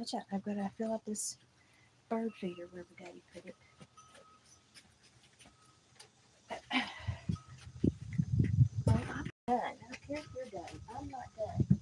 Watch out, I've got to fill up this bird feeder wherever Daddy put it. Well, I'm done. I don't care if you're done. I'm not done.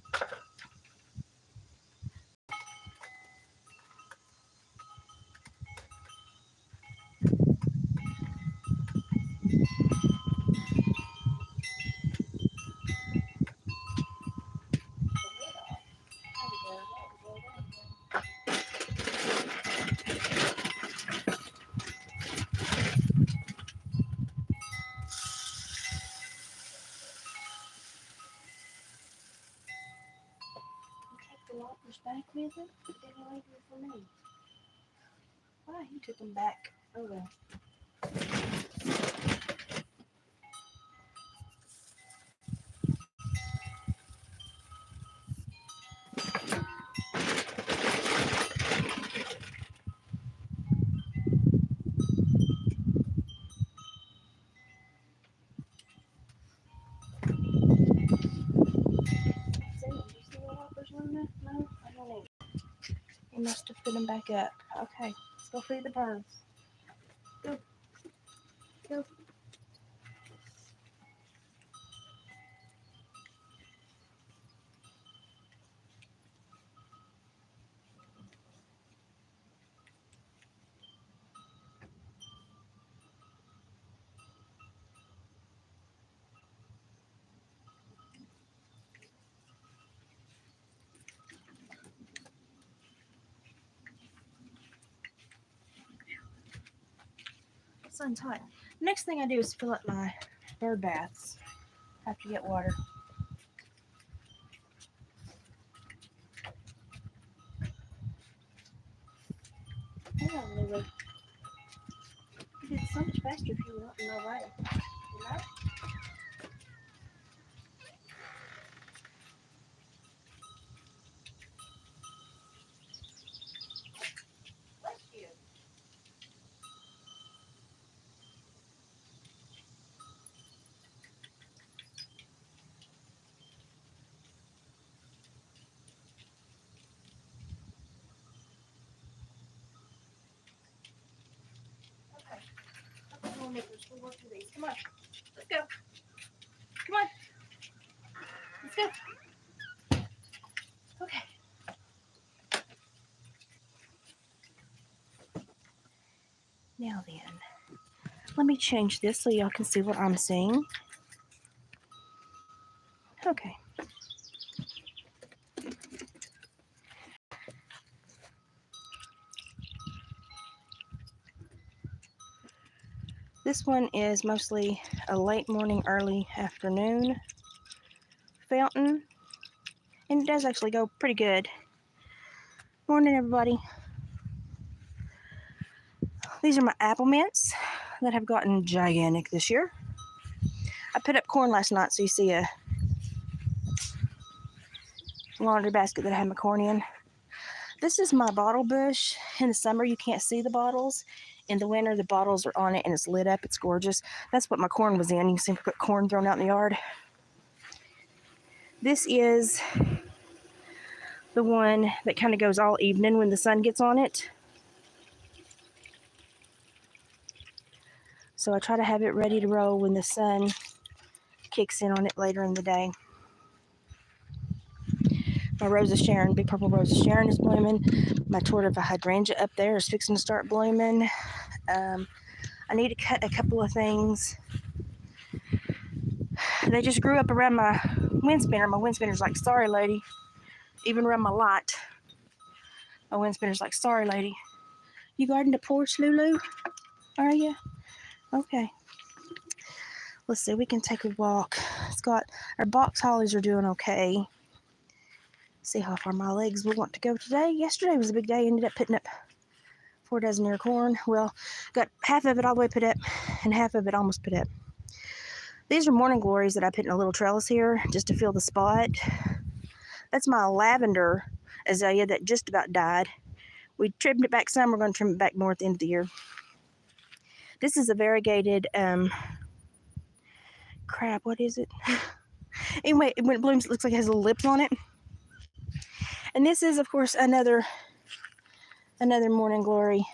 Take the lockers back with him? Did he leave them for me? Why? He took them back. Oh well. See, did you see the lockers, Luna? No, I don't either. He must have put them back up. Okay, let's go feed the birds. Go. Go. Sun's hot. Next thing I do is fill up my bird baths. Have to get water. Yeah, Lulu. You did so much faster if you were not in my way. You know? Bless you. Okay. Come on, Nicholas. We'll work through these. Come on. Let's go. Come on. Let's go. Okay. Now then, let me change this so y'all can see what I'm seeing. Okay. This one is mostly a late morning, early afternoon fountain, and it does actually go pretty good. Morning, everybody. These are my apple mints that have gotten gigantic this year. I put up corn last night, so you see a laundry basket that I had my corn in. This is my bottle bush. In the summer, you can't see the bottles. In the winter, the bottles are on it and it's lit up. It's gorgeous. That's what my corn was in. You can see me put corn thrown out in the yard. This is the one that kind of goes all evening when the sun gets on it. So I try to have it ready to roll when the sun kicks in on it later in the day. My Rose of Sharon, big purple Rose of Sharon is blooming. My torta hydrangea up there is fixing to start blooming. I need to cut a couple of things. They just grew up around my wind spinner. My wind spinner's like, sorry, lady. Even around my light, my wind spinner's like, sorry, lady. You guarding the porch, Lulu? Are you? Okay. Let's see, we can take a walk. It's got, our box hollies are doing okay. See how far my legs will want to go today. Yesterday was a big day. Ended up putting up 4 dozen ear corn. Well, got half of it all the way put up and half of it almost put up. These are morning glories that I put in a little trellis here just to fill the spot. That's my lavender azalea that just about died. We trimmed it back some. We're going to trim it back more at the end of the year. This is a variegated, crap, what is it? Anyway, when it blooms, it looks like it has little lips on it. And this is, of course, another Another morning glory.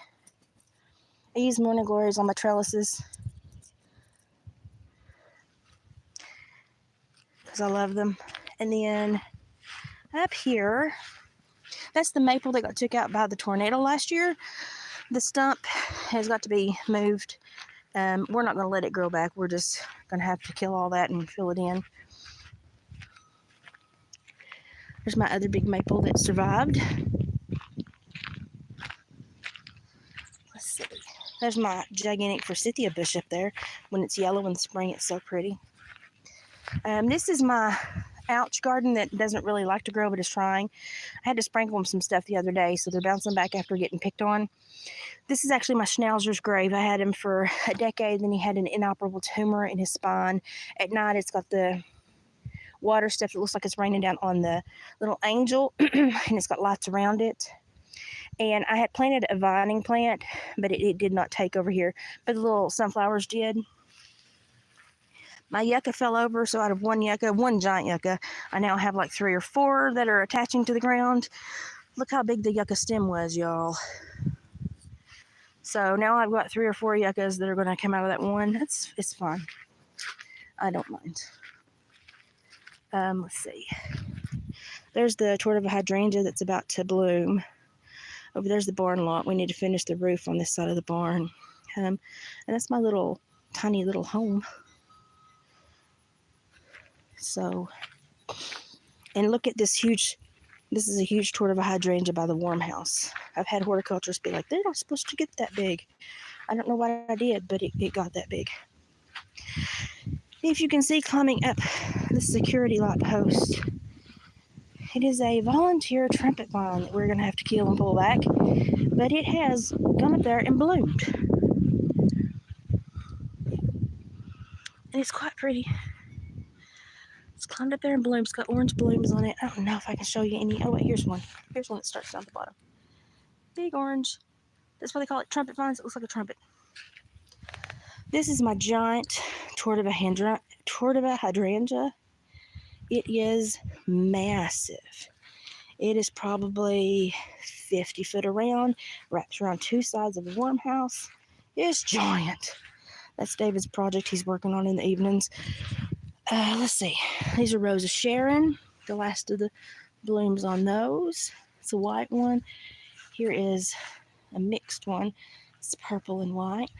I use morning glories on my trellises because I love them. And then up here, that's the maple that got took out by the tornado last year. The stump has got to be moved. We're not going to let it grow back. We're just going to have to kill all that and fill it in. There's my other big maple that survived. Let's see. There's my gigantic forsythia bush up there. When it's yellow in the spring, it's so pretty. This is my ouch garden that doesn't really like to grow, but is trying. I had to sprinkle them some stuff the other day, so they're bouncing back after getting picked on. This is actually my schnauzer's grave. I had him for a decade, then he had an inoperable tumor in his spine. At night, it's got the water stuff that looks like it's raining down on the little angel, and it's got lights around it. And I had planted a vining plant, but it did not take over here. But the little sunflowers did. My yucca fell over, so out of one giant yucca, I now have like 3 or 4 that are attaching to the ground. Look how big the yucca stem was, y'all. So now I've got 3 or 4 yuccas that are going to come out of that one. It's fine. I don't mind. Let's see. There's the tortiva hydrangea that's about to bloom. Over there's the barn lot. We need to finish the roof on this side of the barn. And that's my little, tiny little home. So, and look at this is a huge tortiva hydrangea by the warm house. I've had horticulturists be like, they're not supposed to get that big. I don't know what I did, but it got that big. If you can see climbing up the security lot post, it is a volunteer trumpet vine that we're going to have to kill and pull back, but it has gone up there and bloomed. And it's quite pretty. It's climbed up there and bloomed. It's got orange blooms on it. I don't know if I can show you any. Oh, wait, here's one. Here's one that starts down the bottom. Big orange. That's why they call it trumpet vines. It looks like a trumpet. This is my giant tortiva hydrangea. It is massive. It is probably 50 foot around, wraps around 2 sides of the warm house. It's giant. That's David's project he's working on in the evenings. Let's see. These are Rose of Sharon. The last of the blooms on those. It's a white one. Here is a mixed one. It's purple and white.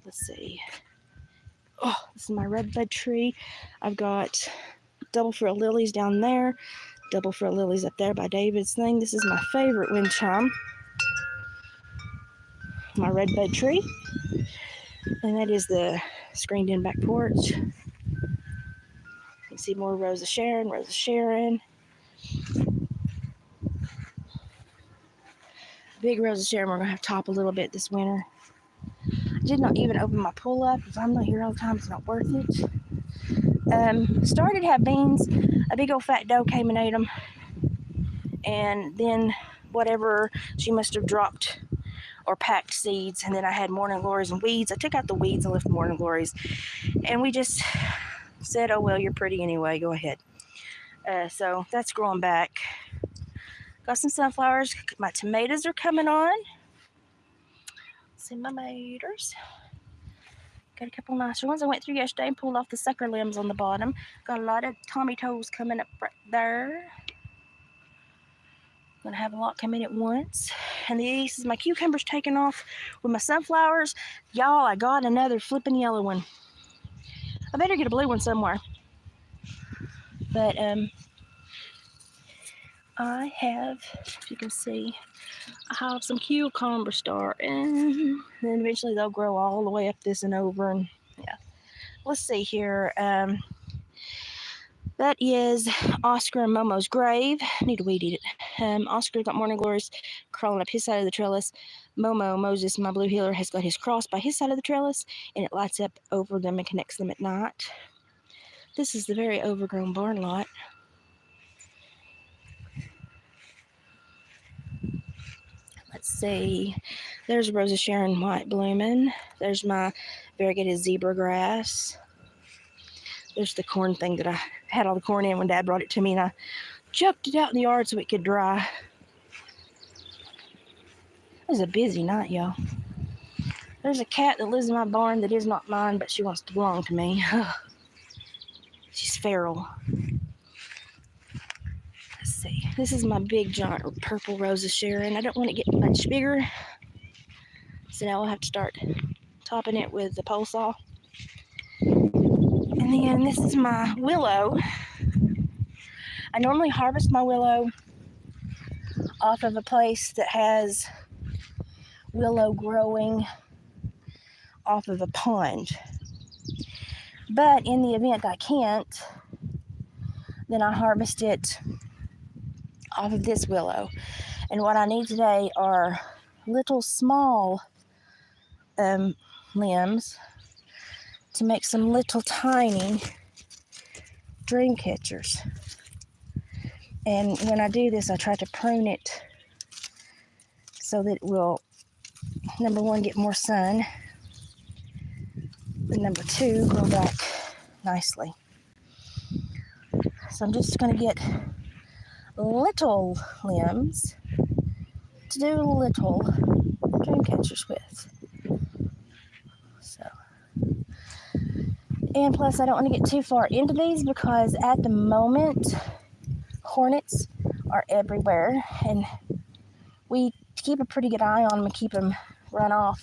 Let's see. Oh, this is my redbud tree. I've got double frill lilies down there. Double frill lilies up there by David's thing. This is my favorite wind chime. My redbud tree. And that is the screened in back porch. You can see more Rose of Sharon, Rose of Sharon. Big Rose of Sharon we're going to have to top a little bit this winter. I did not even open my pull up. If I'm not here all the time, it's not worth it. Started to have beans. A big old fat doe came and ate them. And then whatever, she must have dropped or packed seeds. And then I had morning glories and weeds. I took out the weeds and left morning glories. And we just said, oh, well, you're pretty anyway. Go ahead. So that's growing back. Got some sunflowers. My tomatoes are coming on. See my tomatoes. Got a couple nicer ones. I went through yesterday and pulled off the sucker limbs on the bottom. Got a lot of Tommy toes coming up right there. Gonna have a lot come in at once. And this is my cucumbers taking off with my sunflowers. Y'all, I got another flipping yellow one. I better get a blue one somewhere. But I have, as you can see, I have some cucumbers starting. And then eventually they'll grow all the way up this and over. And yeah. Let's see here. That is Oscar and Momo's grave. I need to weed eat it. Oscar got morning glories crawling up his side of the trellis. Momo, Moses, my blue healer, has got his cross by his side of the trellis, and it lights up over them and connects them at night. This is the very overgrown barn lot. Let's see. There's Rose of Sharon white blooming. There's my variegated zebra grass. There's the corn thing that I had all the corn in when Dad brought it to me, and I chucked it out in the yard so it could dry. It was a busy night, y'all. There's a cat that lives in my barn that is not mine, but she wants to belong to me. She's feral. Let's see. This is my big giant purple Rose of Sharon. I don't want to get much bigger, so now I'll have to start topping it with the pole saw. And then this is my willow. I normally harvest my willow off of a place that has willow growing off of a pond. But in the event I can't, then I harvest it off of this willow. And what I need today are little small limbs to make some little tiny dream catchers. And when I do this, I try to prune it so that it will, number one, get more sun, and number two, grow back nicely. So I'm just going to get little limbs to do little dream catchers with. So, and plus I don't want to get too far into these because at the moment hornets are everywhere, and we keep a pretty good eye on them and keep them run off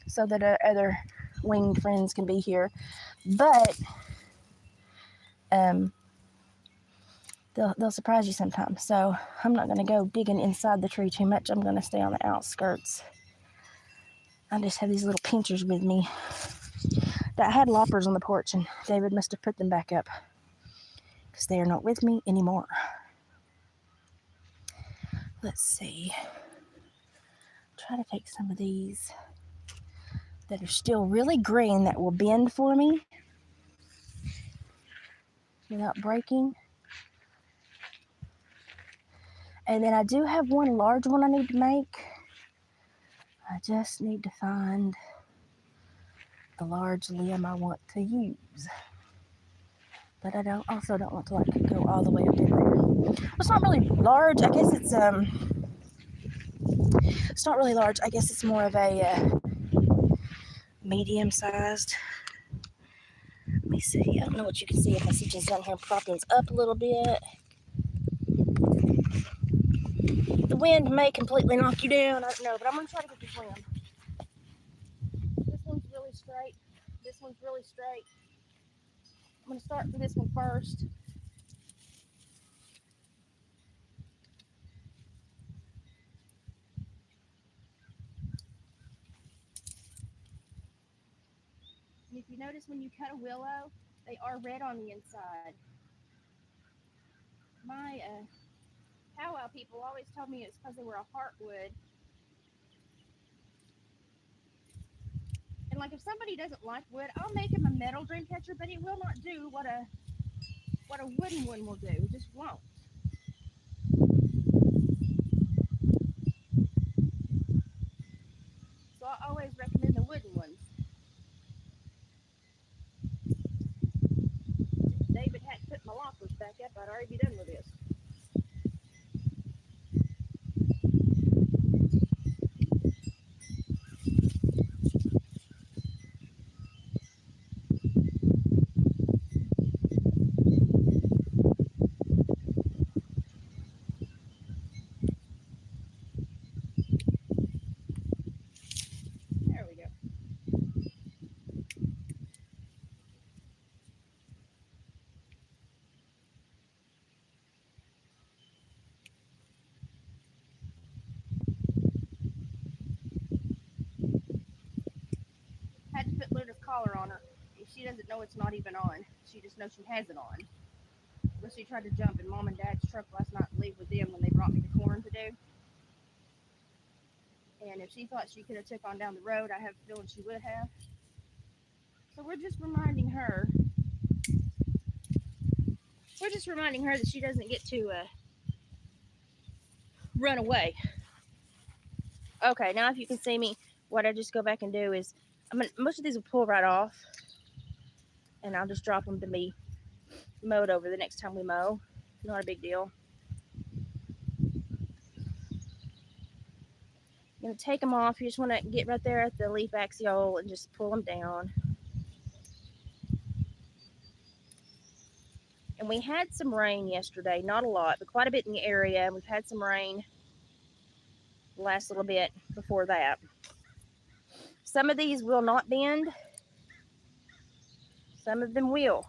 so that our other winged friends can be here. But they'll surprise you sometimes. So I'm not going to go digging inside the tree too much. I'm going to stay on the outskirts. I just have these little pinchers with me that I had loppers on the porch, and David must have put them back up because they are not with me anymore. Let's see. Try to take some of these that are still really green that will bend for me without breaking. And then I do have one large one I need to make. I just need to find the large limb I want to use. But I also don't want to like go all the way up in there. Well, it's not really large. I guess it's not really large. I guess it's more of a medium sized. Let me see. I don't know what you can see if I sit this down here and prop these up a little bit. The wind may completely knock you down. I don't know, but I'm going to try to get this limb. This one's really straight. This one's really straight. I'm going to start for this one first. And if you notice when you cut a willow, they are red on the inside. My powwow people always told me it's because they were a heartwood. And like if somebody doesn't like wood, I'll make them a metal dream catcher, but it will not do what a wooden one will do. It just won't. So I always recommend the wooden ones. If David hadn't put my lockers back up, I'd already be done with this. There we go. Had to put Luna's collar on her. She doesn't know it's not even on. She just knows she has it on. But she tried to jump in Mom and Dad's truck last night and leave with them when they brought me the corn to do. And if she thought she could have took on down the road, I have a feeling she would have. So we're just reminding her. That she doesn't get to run away. Okay, now if you can see me, what I just go back and do is, most of these will pull right off, and I'll just drop them to be mowed over the next time we mow. Not a big deal. I'm going to take them off. You just want to get right there at the leaf axial and just pull them down. And we had some rain yesterday, not a lot, but quite a bit in the area. And we've had some rain the last little bit before that. Some of these will not bend. Some of them will.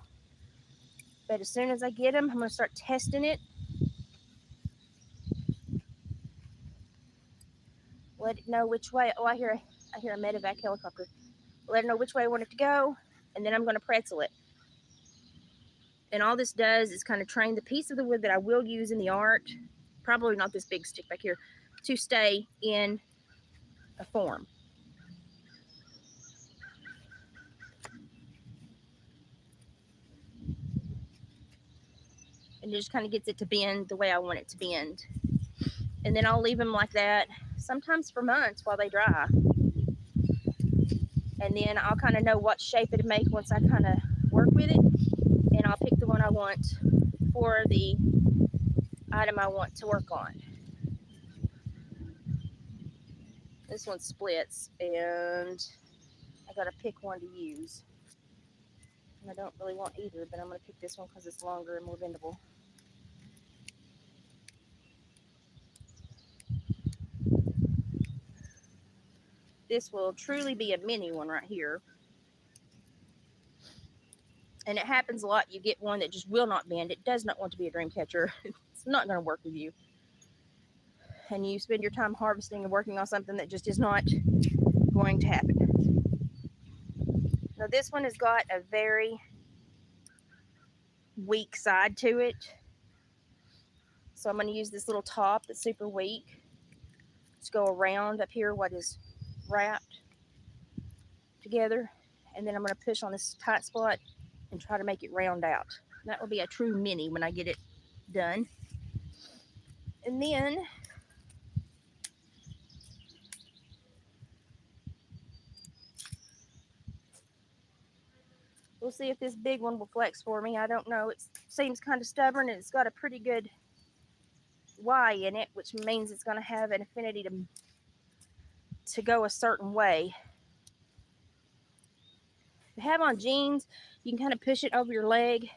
But as soon as I get them, I'm going to start testing it. Let it know which way. Oh, I hear a medevac helicopter. Let it know which way I want it to go, and then I'm going to pretzel it. And all this does is kind of train the piece of the wood that I will use in the art, probably not this big stick back here, to stay in a form. And it just kind of gets it to bend the way I want it to bend. And then I'll leave them like that, sometimes for months while they dry. And then I'll kind of know what shape it'll make once I kind of work with it. And I'll pick the one I want for the item I want to work on. This one splits, and I gotta pick one to use. And I don't really want either, but I'm gonna pick this one because it's longer and more bendable. This will truly be a mini one right here. And it happens a lot. You get one that just will not bend. It does not want to be a dream catcher. It's not going to work with you. And you spend your time harvesting and working on something that just is not going to happen. Now this one has got a very weak side to it. So I'm going to use this little top that's super weak to go around up here what is wrapped together. And then I'm going to push on this tight spot and try to make it round out. That will be a true mini when I get it done. And then we'll see if this big one will flex for me. I don't know. It seems kind of stubborn, and it's got a pretty good Y in it, which means it's going to have an affinity to go a certain way. If you have on jeans, you can kind of push it over your leg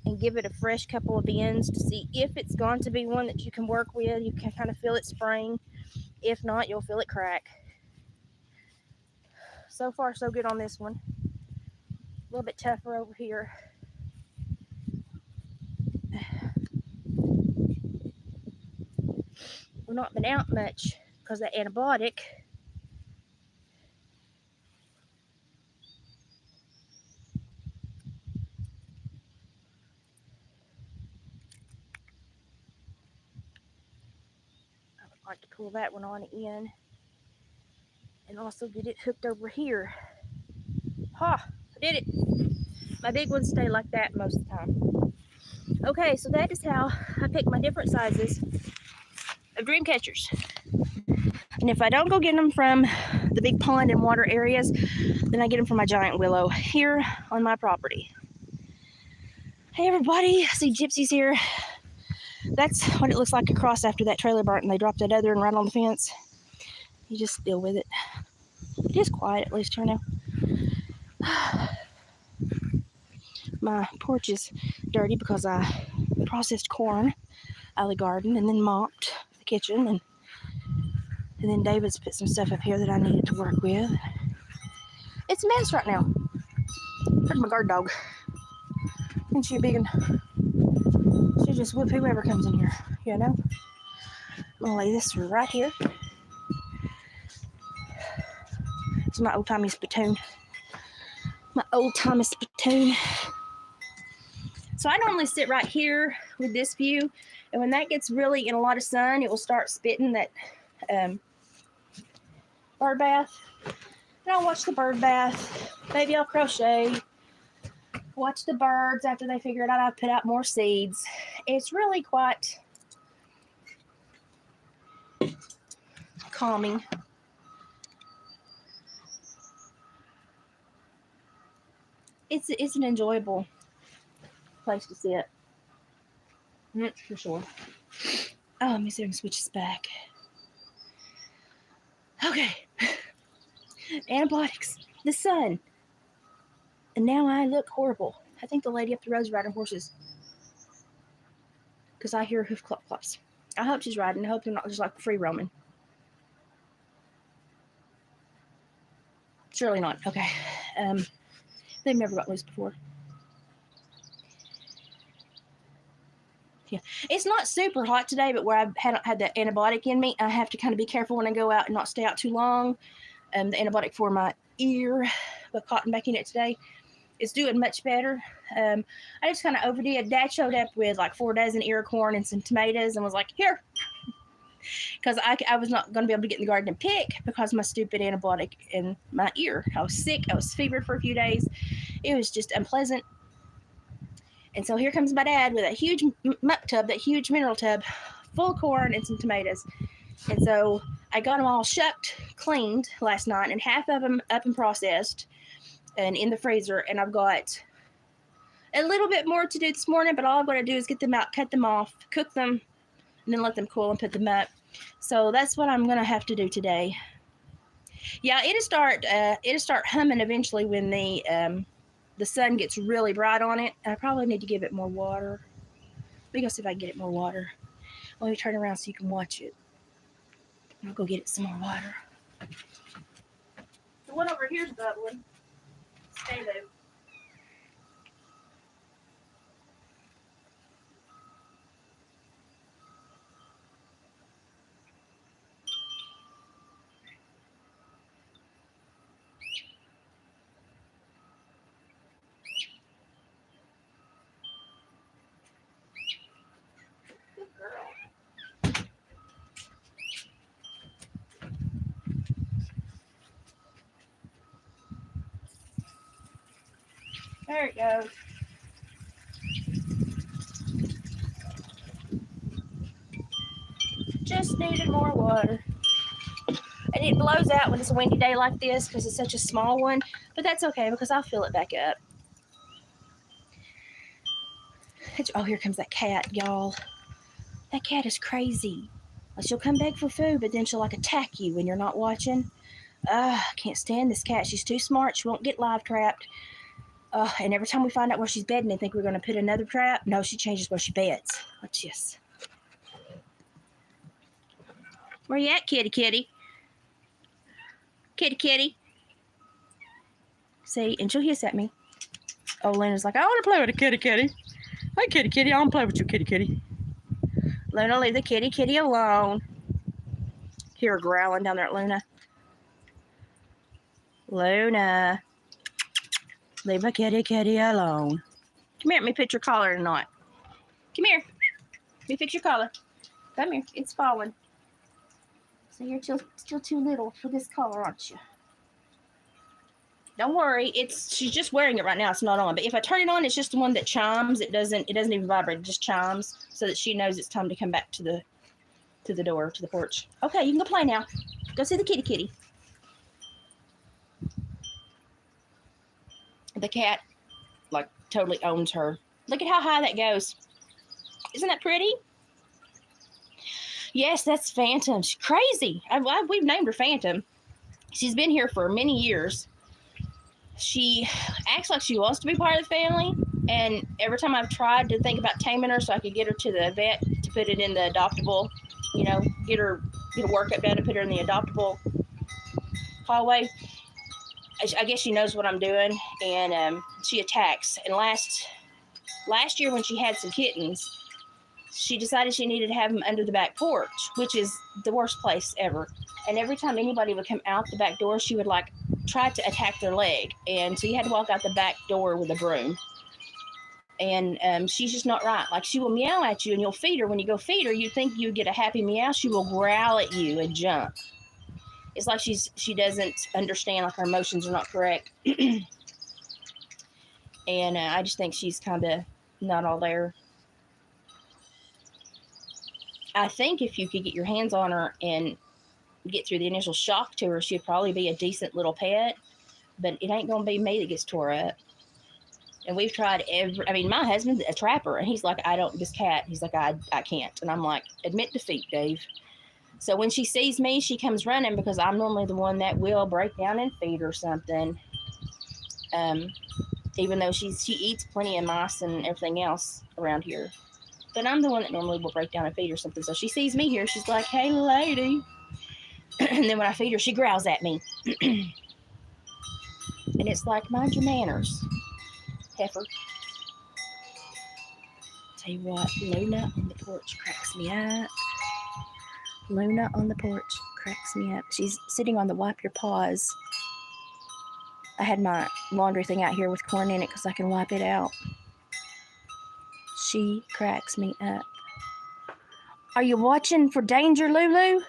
and give it a fresh couple of bends to see if it's going to be one that you can work with. You can kind of feel it spring. If not, you'll feel it crack. So far, so good on this one. A little bit tougher over here. We've not been out much because of that antibiotic. I would like to pull that one on in and also get it hooked over here. Ha! I did it. My big ones stay like that most of the time. Okay, so that is how I pick my different sizes of dream catchers. And if I don't go get them from the big pond and water areas, then I get them from my giant willow here on my property. Hey everybody, I see gypsies here. That's what it looks like across after that trailer burnt and they dropped that other one right on the fence. You just deal with it. It is quiet at least here now. My porch is dirty because I processed corn out of the garden and then mopped the kitchen, and then David's put some stuff up here that I needed to work with. It's a mess right now. There's my guard dog. And she a big one. She just whoop whoever comes in here, you know? I'm gonna lay this right here. It's my old-timey spittoon. My old-timey spittoon. So I normally sit right here with this view, and when that gets really in a lot of sun, it will start spitting that bird bath. And I'll watch the bird bath. Maybe I'll crochet. Watch the birds after they figure it out. I'll put out more seeds. It's really quite calming. It's an enjoyable place to sit. For sure. Oh, let me see if I can switch this back. Okay. Antibiotics. The sun. And now I look horrible. I think the lady up the road's riding horses. Because I hear hoof clop clops. I hope she's riding. I hope they're not just like free roaming. Surely not. Okay. They've never got loose before. Yeah. It's not super hot today, but where I hadn't had that antibiotic in me, I have to kind of be careful when I go out and not stay out too long. The antibiotic for my ear, the cotton back in it today, is doing much better. I just kind of overdid. Dad showed up with like 4 dozen ear corn and some tomatoes and was like, here. Because I was not going to be able to get in the garden and pick because of my stupid antibiotic in my ear. I was sick. I was fevered for a few days. It was just unpleasant. And so here comes my dad with a huge muck tub, that huge mineral tub, full of corn and some tomatoes. And so I got them all shucked, cleaned last night, and half of them up and processed and in the freezer. And I've got a little bit more to do this morning, but all I'm going to do is get them out, cut them off, cook them, and then let them cool and put them up. So that's what I'm going to have to do today. Yeah, it'll start humming eventually when the sun gets really bright on it. I probably need to give it more water. Let me go see if I can get it more water. Let me turn around so you can watch it. I'll go get it some more water. The one over here's bubbling. Stay there. There it goes. Just needed more water. And it blows out when it's a windy day like this because it's such a small one. But that's okay because I'll fill it back up. Oh, here comes that cat, y'all. That cat is crazy. She'll come back for food, but then she'll like attack you when you're not watching. I can't stand this cat. She's too smart. She won't get live trapped. And every time we find out where she's bedding and think we're going to put another trap, no, she changes where she beds. Watch this. Where you at, kitty kitty? Kitty kitty. See, and she'll hiss at me. Oh, Luna's like, I want to play with a kitty kitty. Hey, kitty kitty, I want to play with you, kitty kitty. Luna, leave the kitty kitty alone. Hear her growling down there at Luna. Luna. Leave my kitty kitty alone. Come here, let me put your collar in a knot. Come here. Let me fix your collar. Come here. It's falling. So you're still too little for this collar, aren't you? Don't worry. She's just wearing it right now. It's not on. But if I turn it on, it's just the one that chimes. It doesn't even vibrate. It just chimes so that she knows it's time to come back to the door, to the porch. Okay, you can go play now. Go see the kitty kitty. The cat, like, totally owns her. Look at how high that goes. Isn't that pretty? Yes, that's Phantom. She's crazy. We've named her Phantom. She's been here for many years. She acts like she wants to be part of the family. And every time I've tried to think about taming her so I could get her to the vet to put it in the adoptable, get a workup done to put her in the adoptable hallway, I guess she knows what I'm doing, and she attacks. And last year when she had some kittens, she decided she needed to have them under the back porch, which is the worst place ever. And every time anybody would come out the back door, she would like try to attack their leg. And so you had to walk out the back door with a broom. And she's just not right. Like, she will meow at you and you'll feed her. When you go feed her, you think you get a happy meow. She will growl at you and jump. It's like she doesn't understand, like her emotions are not correct. And I just think she's kind of not all there. I think if you could get your hands on her and get through the initial shock to her, she'd probably be a decent little pet. But it ain't going to be me that gets tore up. And we've tried my husband's a trapper, and he's like, this cat, he's like, I can't. And I'm like, admit defeat, Dave. So when she sees me, she comes running because I'm normally the one that will break down and feed her something. Even though she eats plenty of mice and everything else around here. But I'm the one that normally will break down and feed her something. So she sees me here. She's like, hey, lady. And then when I feed her, she growls at me. And it's like, mind your manners, heifer. Tell you what, Luna on the porch cracks me up. Luna on the porch cracks me up. She's sitting on the wipe your paws. I had my laundry thing out here with corn in it because I can wipe it out. She cracks me up. Are you watching for danger, Lulu?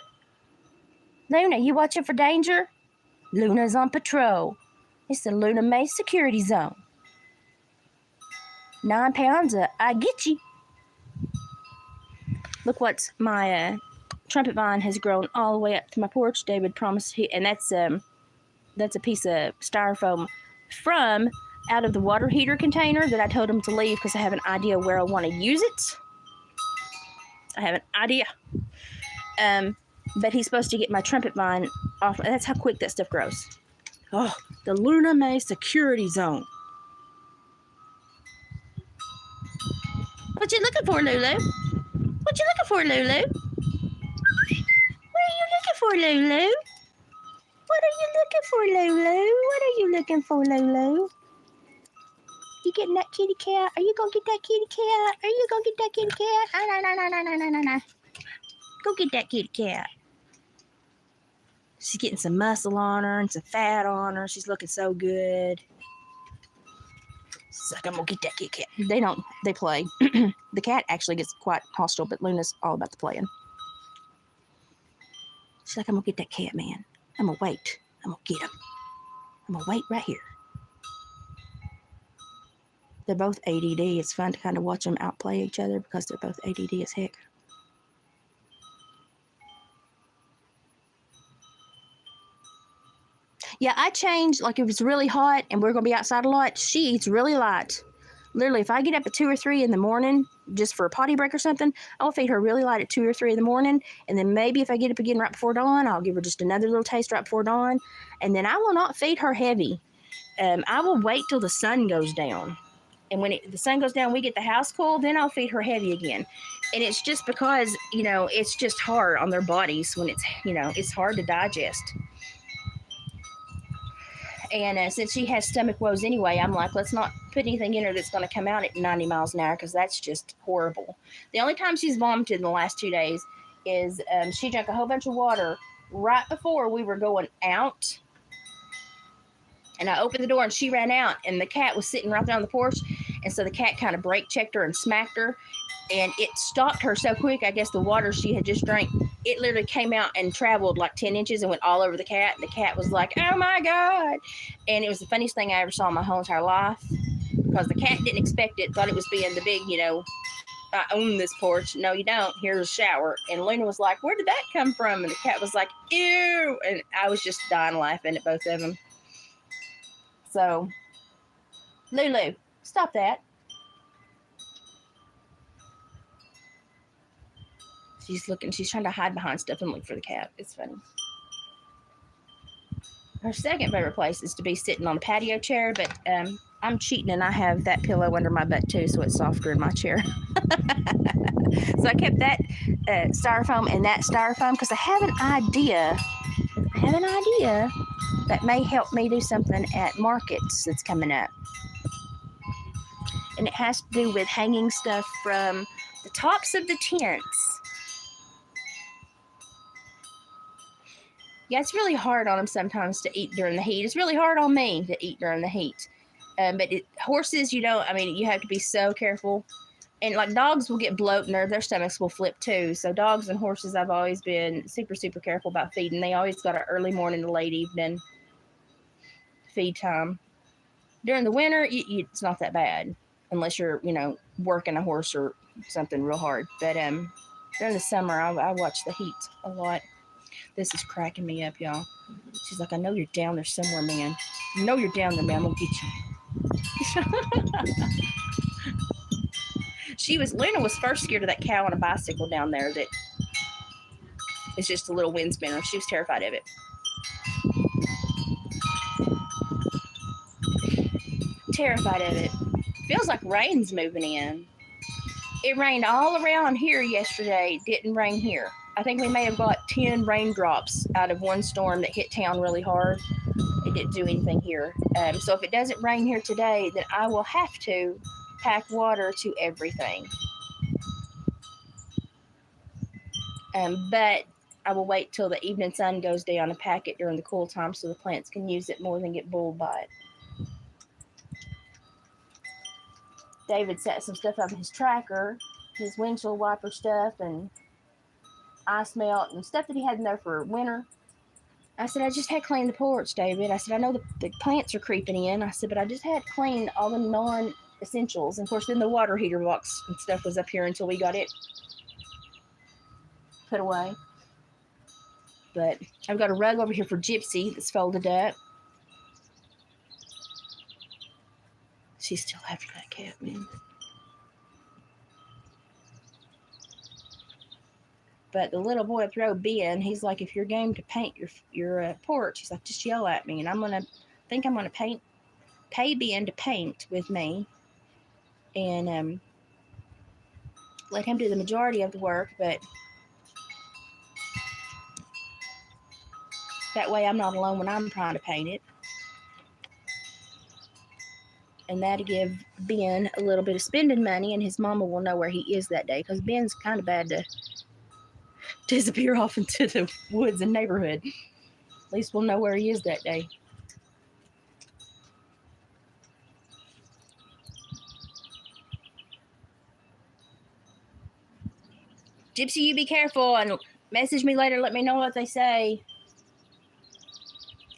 Luna, you watching for danger? Luna's on patrol. It's the Luna May security zone. 9 pounds of I get you. Look what my trumpet vine has grown all the way up to my porch. David promised and that's a piece of styrofoam from out of the water heater container that I told him to leave because I have an idea where I want to use it. I have an idea. But he's supposed to get my trumpet vine off. That's how quick that stuff grows. Oh, the Luna May security zone. What you looking for, Lulu? What you looking for, Lulu? What are you looking for, Lulu? What are you looking for, Lulu? What are you looking for, Lulu? You getting that kitty cat? Are you gonna get that kitty cat? Are you gonna get that kitty cat? No. Go get that kitty cat. She's getting some muscle on her and some fat on her. She's looking so good. She's like, I'm gonna get that kitty cat. They play. The cat actually gets quite hostile, but Luna's all about the playing. She's like, I'm gonna get that cat, man. I'm gonna wait. I'm gonna get him. I'm gonna wait right here. They're both ADD. It's fun to kind of watch them outplay each other because they're both ADD as heck. Yeah, I change, like if it's really hot and we're going to be outside a lot, she eats really light. Literally, if I get up at 2 or 3 in the morning just for a potty break or something, I'll feed her really light at 2 or 3 in the morning. And then maybe if I get up again right before dawn, I'll give her just another little taste right before dawn. And then I will not feed her heavy. I will wait till the sun goes down. And when the sun goes down, we get the house cool, then I'll feed her heavy again. And it's just because, it's just hard on their bodies when it's hard to digest. And since she has stomach woes anyway, I'm like, let's not put anything in her that's going to come out at 90 miles an hour because that's just horrible. The only time she's vomited in the last 2 days is she drank a whole bunch of water right before we were going out. And I opened the door and she ran out and the cat was sitting right there on the porch. And so the cat kind of brake checked her and smacked her. And it stopped her so quick, I guess the water she had just drank, it literally came out and traveled like 10 inches and went all over the cat. And the cat was like, oh my God. And it was the funniest thing I ever saw in my whole entire life because the cat didn't expect it, thought it was being the big, I own this porch. No, you don't. Here's a shower. And Luna was like, where did that come from? And the cat was like, ew. And I was just dying laughing at both of them. So, Lulu, stop that. She's trying to hide behind stuff and look for the cat. It's funny. Her second favorite place is to be sitting on a patio chair, but I'm cheating and I have that pillow under my butt too, so it's softer in my chair. So I kept that styrofoam and that styrofoam because I have an idea that may help me do something at markets that's coming up. And it has to do with hanging stuff from the tops of the tents. Yeah, it's really hard on them sometimes to eat during the heat. It's really hard on me to eat during the heat. But horses, you have to be so careful. And like dogs will get bloated and their stomachs will flip too. So dogs and horses, I've always been super, super careful about feeding. They always got an early morning to late evening feed time. During the winter, it's not that bad unless you're, working a horse or something real hard. But during the summer, I watch the heat a lot. This is cracking me up, y'all. She's like, I know you're down there somewhere, man. I know you're down there, man. I'm going to get you. Luna was first scared of that cow on a bicycle down there that It's just a little wind spinner. She was terrified of it. Terrified of it. Feels like rain's moving in. It rained all around here yesterday. Didn't rain here. I think we may have got 10 raindrops out of one storm that hit town really hard. It didn't do anything here. So if it doesn't rain here today, then I will have to pack water to everything. But I will wait till the evening sun goes down and pack it during the cool time so the plants can use it more than get bulled by it. David set some stuff up in his tracker, his windshield wiper stuff and ice melt and stuff that he had in there for winter. I said, I just had to clean the porch, David. I said, I know the plants are creeping in. I said, but I just had to clean all the non-essentials. And of course, then the water heater box and stuff was up here until we got it put away. But I've got a rug over here for Gypsy that's folded up. She's still after that cat, man. But the little boy up the road, Ben, he's like, if you're game to paint your porch, he's like, just yell at me. And I'm gonna pay Ben to paint with me, and let him do the majority of the work. But that way, I'm not alone when I'm trying to paint it. And that'll give Ben a little bit of spending money, and his mama will know where he is that day, because Ben's kind of bad to disappear off into the woods and neighborhood. At least we'll know where he is that day. Gypsy, you be careful and message me later. Let me know what they say.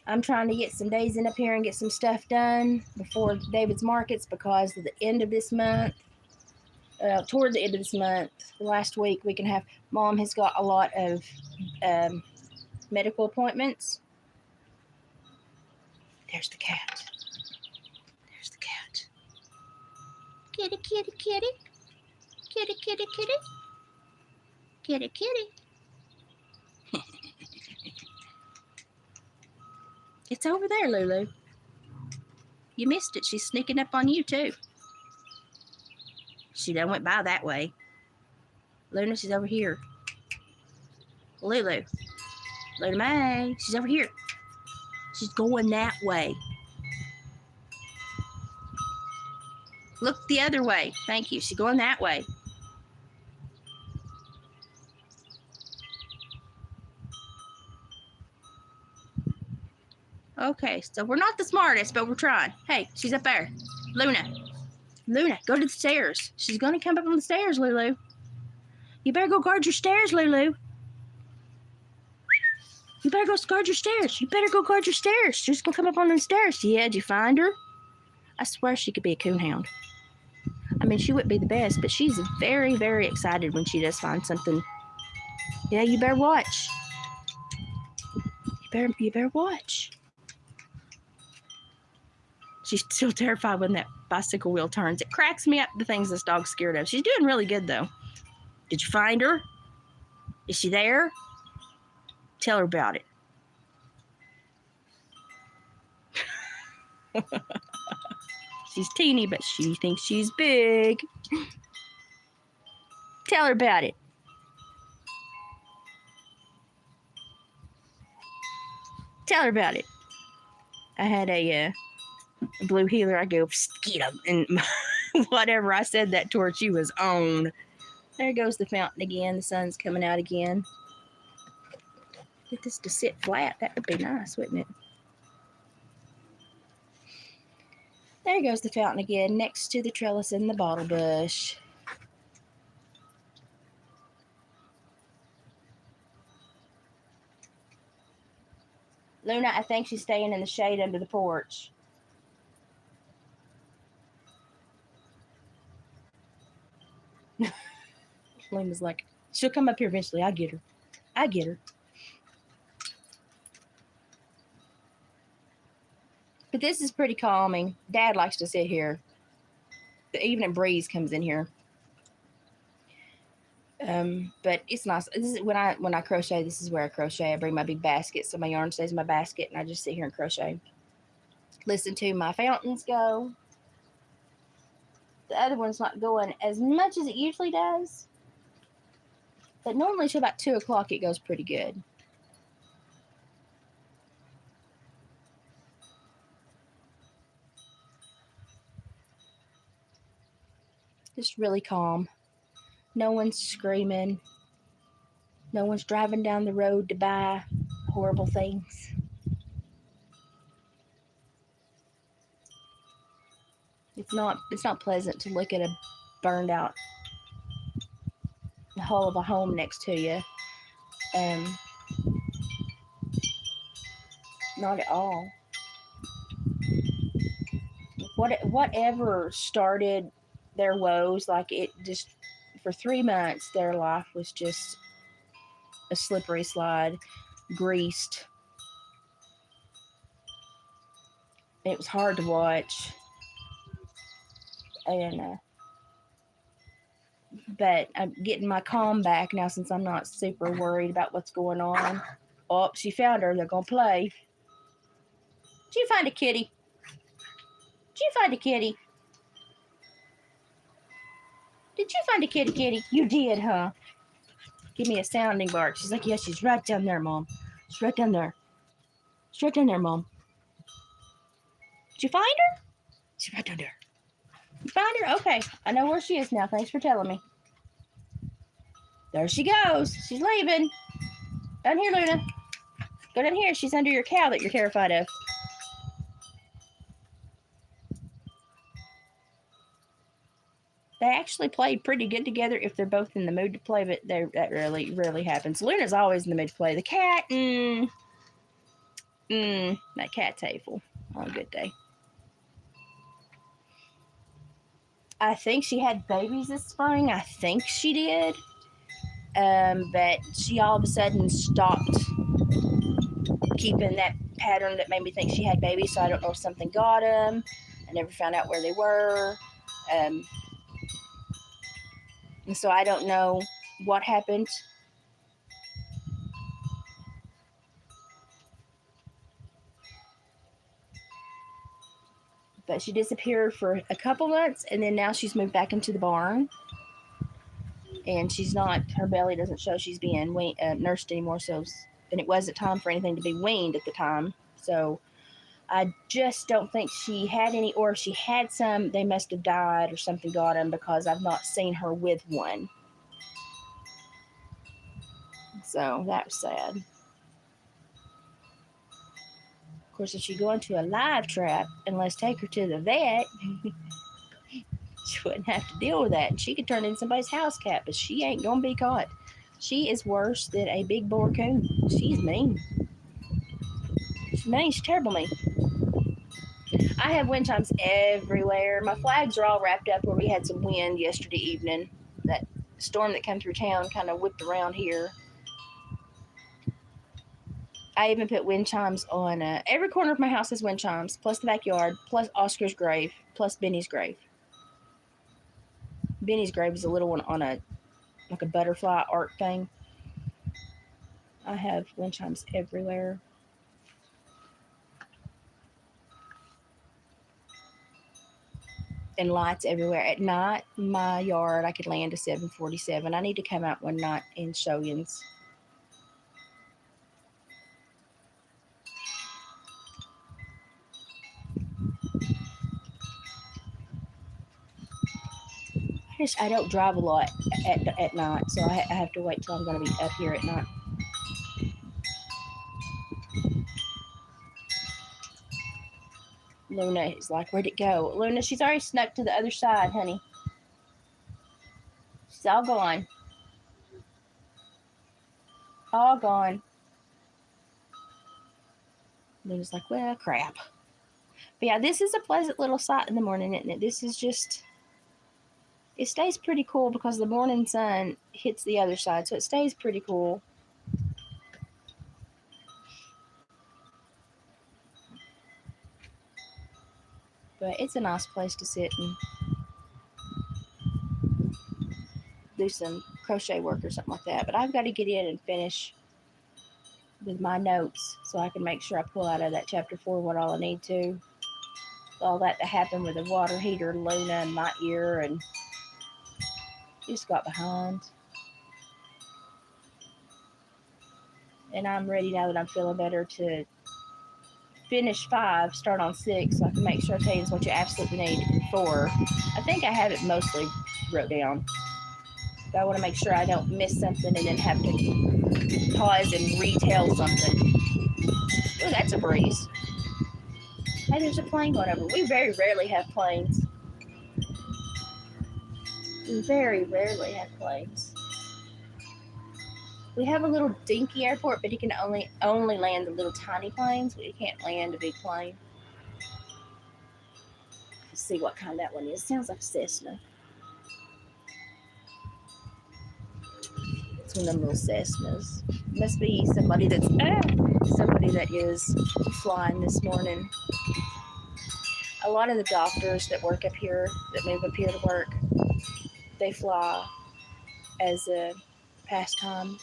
I'm trying to get some days in up here and get some stuff done before David's markets, because at the end of this month, toward the end of this month, last week, we can have, Mom has got a lot of medical appointments. There's the cat. There's the cat. Kitty, kitty, kitty. Kitty, kitty, kitty. Kitty, kitty. It's over there, Lulu. You missed it. She's sneaking up on you, too. She done went by that way. Luna, she's over here. Lulu. Luna May. She's over here. She's going that way. Look the other way. Thank you. She's going that way. Okay, so we're not the smartest, but we're trying. Hey, she's up there. Luna. Luna, go to the stairs. She's going to come up on the stairs, Lulu. You better go guard your stairs, Lulu. You better go guard your stairs. You better go guard your stairs. She's going to come up on the stairs. Yeah, did you find her? I swear she could be a coonhound. I mean, she wouldn't be the best, but she's very, very excited when she does find something. Yeah, you better watch. You better watch. She's still terrified when that bicycle wheel turns. It cracks me up, the things this dog's scared of. She's doing really good, though. Did you find her? Is she there? Tell her about it. She's teeny, but she thinks she's big. Tell her about it. Tell her about it. I had a blue heeler. I go, skeet 'em, and whatever I said that to her, she was on. There goes the fountain again. The sun's coming out again. Get this to sit flat. That would be nice, wouldn't it? There goes the fountain again, next to the trellis and the bottle bush. Luna, I think she's staying in the shade under the porch. Luna's like, she'll come up here eventually. I get her. I get her. But this is pretty calming. Dad likes to sit here. The evening breeze comes in here. But it's nice. This is when I crochet. This is where I crochet. I bring my big basket, so my yarn stays in my basket, and I just sit here and crochet. Listen to my fountains go. The other one's not going as much as it usually does, but normally till about 2 o'clock it goes pretty good. Just really calm. No one's screaming. No one's driving down the road to buy horrible things. It's not pleasant to look at a burned out hull of a home next to you. Not at all. Whatever started their woes, like it just for 3 months, their life was just a slippery slide, greased. It was hard to watch, and but I'm getting my calm back now since I'm not super worried about what's going on. Oh, she found her. They're gonna play. Did you find a kitty? Did you find a kitty? Did you find a kitty? You did, huh? Give me a sounding bark. She's like, yeah, she's right down there, Mom. She's right down there. She's right down there, Mom. Did you find her? She's right down there. You find her? Okay. I know where she is now. Thanks for telling me. There she goes. She's leaving. Down here, Luna. Go down here. She's under your cow that you're terrified of. They actually play pretty good together if they're both in the mood to play, but that rarely happens. Luna's always in the mood to play. The cat, that cat's hateful on a good day. I think she had babies this spring. I think she did. But she all of a sudden stopped keeping that pattern that made me think she had babies, so I don't know if something got them. I never found out where they were. And so I don't know what happened. But she disappeared for a couple months, and then now she's moved back into the barn. And she's not, her belly doesn't show she's being nursed anymore, and it wasn't time for anything to be weaned at the time. So I just don't think she had any, or if she had some, they must have died or something got them, because I've not seen her with one. So that was sad. Of course, if she go into a live trap and let's take her to the vet, she wouldn't have to deal with that. And she could turn into somebody's house cat, but she ain't going to be caught. She is worse than a big boar coon. She's mean. She's mean. She's terrible mean. I have wind chimes everywhere. My flags are all wrapped up where we had some wind yesterday evening. That storm that came through town kind of whipped around here. I even put wind chimes on every corner of my house has wind chimes, plus the backyard, plus Oscar's grave, plus Benny's grave. Benny's grave is a little one on a butterfly arc thing. I have wind chimes everywhere. And lights everywhere. At night, my yard, I could land a 747. I need to come out one night and show you. I don't drive a lot at night, so I have to wait till I'm going to be up here at night. Luna is like, where'd it go? Luna, she's already snuck to the other side, honey. She's all gone. All gone. Luna's like, well, crap. But yeah, this is a pleasant little sight in the morning, isn't it? This is just, it stays pretty cool because the morning sun hits the other side, so it stays pretty cool. But it's a nice place to sit and do some crochet work or something like that. But I've got to get in and finish with my notes so I can make sure I pull out of that chapter 4 what all I need to. All that happened with the water heater, Luna, and my ear, and just got behind. And I'm ready now that I'm feeling better to finish 5, start on 6, so I can make sure I tell you what you absolutely need in 4. I think I have it mostly wrote down. But I want to make sure I don't miss something and then have to pause and retell something. Oh, that's a breeze. Hey, there's a plane going over. We very rarely have planes. We very rarely have planes. We have a little dinky airport, but it can only land the little tiny planes. We can't land a big plane. Let's see what kind that one is. Sounds like a Cessna. It's one of them little Cessnas. Must be somebody that is flying this morning. A lot of the doctors that work up here, that move up here to work, they fly as a pastime.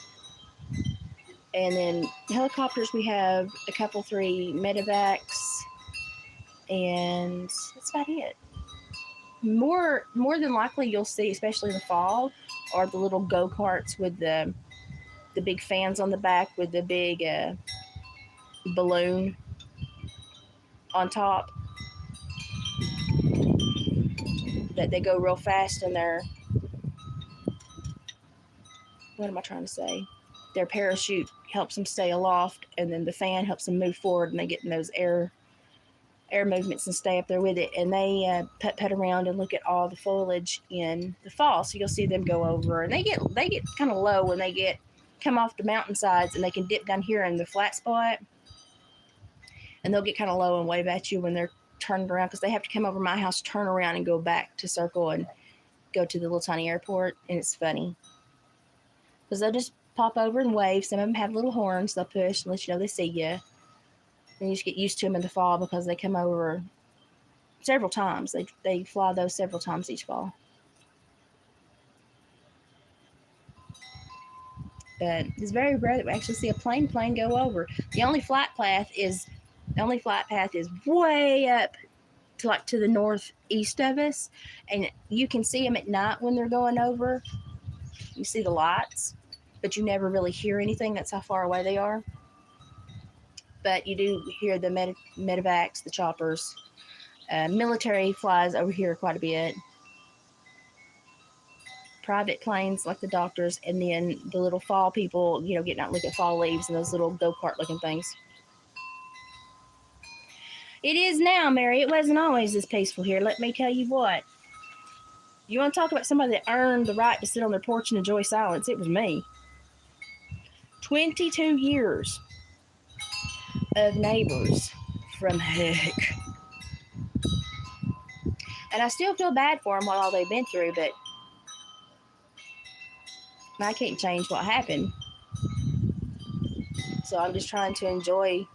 And then helicopters, we have a couple, 3 medevacs, and that's about it. More than likely you'll see, especially in the fall, are the little go-karts with the big fans on the back with the big balloon on top. That they go real fast and what am I trying to say? Their parachute helps them stay aloft, and then the fan helps them move forward, and they get in those air movements and stay up there with it. And they put around and look at all the foliage in the fall, so you'll see them go over, and they get kind of low when they come off the mountainsides, and they can dip down here in the flat spot, and they'll get kind of low and wave at you when they're turning around, because they have to come over my house, turn around, and go back to circle and go to the little tiny airport. And it's funny because they'll just pop over and wave. Some of them have little horns they'll push and let you know they see you. And you just get used to them in the fall because they come over several times. They fly those several times each fall. But it's very rare that we actually see a plane go over. The only flight path is way up to the northeast of us, and you can see them at night when they're going over. You see the lights, but you never really hear anything. That's how far away they are. But you do hear the medevacs, the choppers. Military flies over here quite a bit. Private planes like the doctors, and then the little fall people, getting out and looking at fall leaves and those little go-kart looking things. It is now, Mary. It wasn't always this peaceful here. Let me tell you what. You want to talk about somebody that earned the right to sit on their porch and enjoy silence? It was me. 22 years of neighbors from heck. And I still feel bad for them, what all they've been through, but I can't change what happened. So I'm just trying to enjoy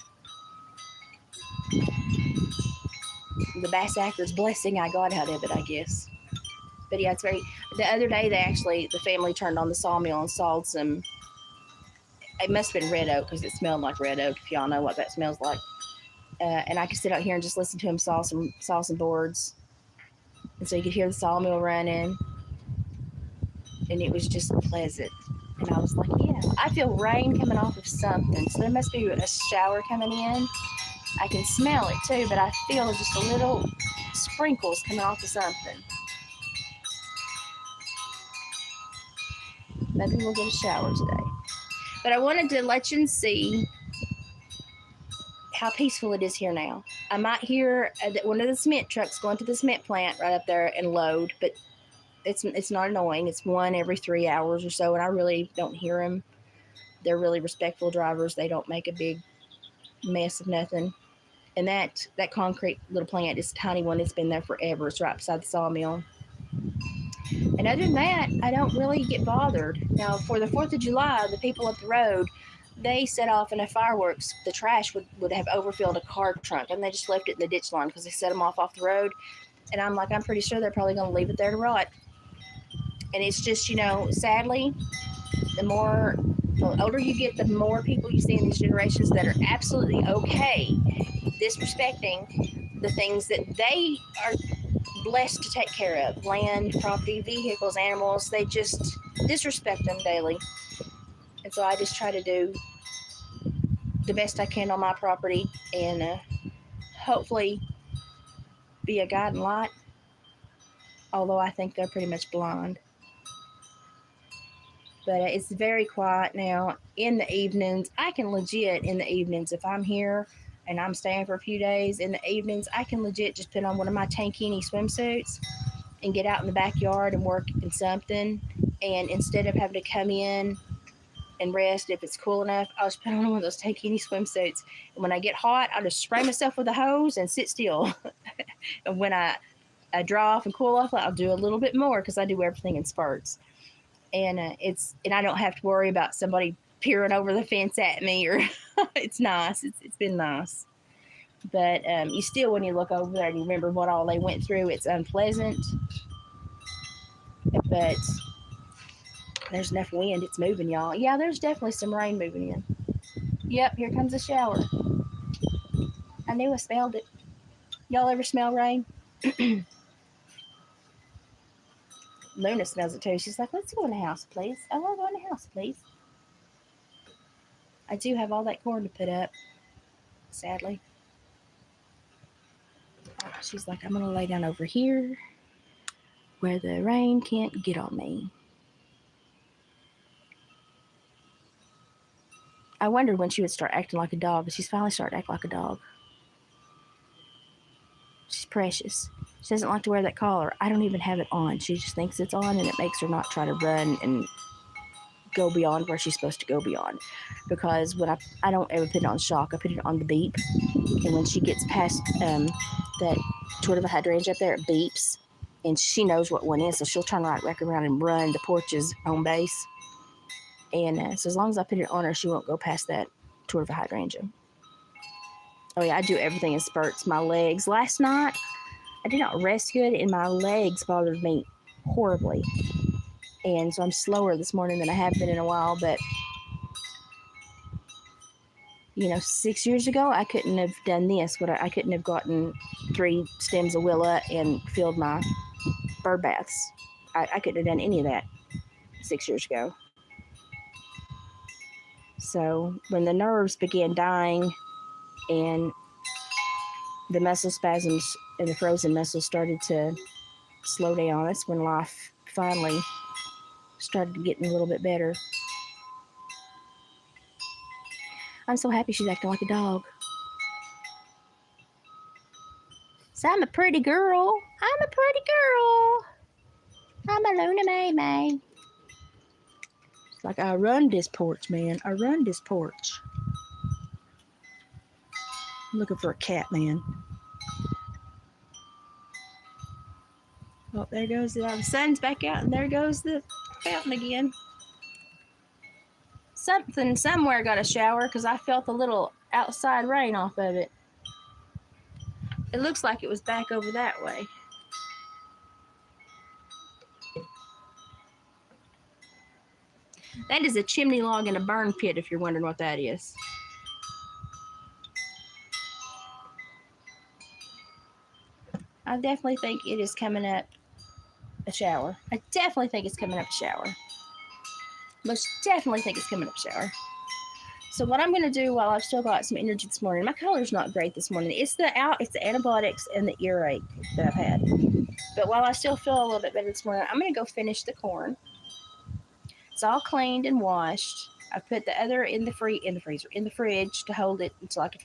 the bass actor's blessing I got out of it, I guess. But yeah, the other day the family turned on the sawmill and sawed some, it must have been red oak because it smelled like red oak, if y'all know what that smells like. And I could sit out here and just listen to him saw some boards. And so you could hear the sawmill running. And it was just pleasant. And I was like, yeah, I feel rain coming off of something. So there must be a shower coming in. I can smell it too, but I feel just a little sprinkles coming off of something. Maybe we'll get a shower today. But I wanted to let you see how peaceful it is here now. I might hear one of the cement trucks going to the cement plant right up there and load, but it's not annoying. It's one every 3 hours or so, and I really don't hear them. They're really respectful drivers. They don't make a big mess of nothing. And that concrete little plant is a tiny one. It's been there forever. It's right beside the sawmill. And other than that, I don't really get bothered. Now, for the 4th of July, the people up the road, they set off enough fireworks, the trash would have overfilled a car trunk, and they just left it in the ditch line because they set them off the road. And I'm like, I'm pretty sure they're probably going to leave it there to rot. And it's just, sadly, the older you get, the more people you see in these generations that are absolutely okay disrespecting the things that they are blessed to take care of: land, property, vehicles, animals. They just disrespect them daily. And so I just try to do the best I can on my property and hopefully be a guiding light, although I think they're pretty much blind. But it's very quiet now. In the evenings, I can legit, in the evenings, if I'm here and I'm staying for a few days, in the evenings, I can legit just put on one of my tankini swimsuits and get out in the backyard and work in something. And instead of having to come in and rest, if it's cool enough, I'll just put on one of those tankini swimsuits. And when I get hot, I'll just spray myself with a hose and sit still. And when I dry off and cool off, I'll do a little bit more because I do everything in spurts. And I don't have to worry about somebody peering over the fence at me, or it's nice. It's been nice. But you still, when you look over there and you remember what all they went through, it's unpleasant. But there's enough wind. It's moving, y'all. Yeah, there's definitely some rain moving in. Yep, here comes a shower. I knew I smelled it. Y'all ever smell rain? Luna smells it too. She's like, let's go in the house, please. I want to go in the house, please. I do have all that corn to put up, sadly. She's like, I'm going to lay down over here where the rain can't get on me. I wondered when she would start acting like a dog, but she's finally started to act like a dog. She's precious. She doesn't like to wear that collar. I don't even have it on. She just thinks it's on, and it makes her not try to run and go beyond where she's supposed to go beyond. Because when I don't ever put it on shock, I put it on the beep. And when she gets past that sort of a hydrangea up there, it beeps. And she knows what one is, so she'll turn right back around and run to Porch's home base. And so as long as I put it on her, she won't go past that sort of a hydrangea. Oh yeah, I do everything in spurts. My legs. Last night, I did not rest good, and my legs bothered me horribly. And so I'm slower this morning than I have been in a while. But, 6 years ago, I couldn't have done this. I couldn't have gotten 3 stems of willa and filled my bird baths. I couldn't have done any of that 6 years ago. So when the nerves began dying and the muscle spasms and the frozen muscles started to slow down, that's when life finally started getting a little bit better. I'm so happy she's acting like a dog. So I'm a pretty girl. I'm a Luna May May. Like, I run this porch, man. I run this porch. I'm looking for a cat, man. Oh, there goes the sun's back out, and there goes the fountain again. Something somewhere got a shower because I felt a little outside rain off of it. It looks like it was back over that way. That is a chimney log in a burn pit, if you're wondering what that is. I definitely think it is coming up a shower. Most definitely think it's coming up a shower. So what I'm going to do while I've still got some energy this morning, my color's not great this morning. It's the antibiotics and the earache that I've had. But while I still feel a little bit better this morning, I'm going to go finish the corn. It's all cleaned and washed. I put the other in the fridge to hold it until I could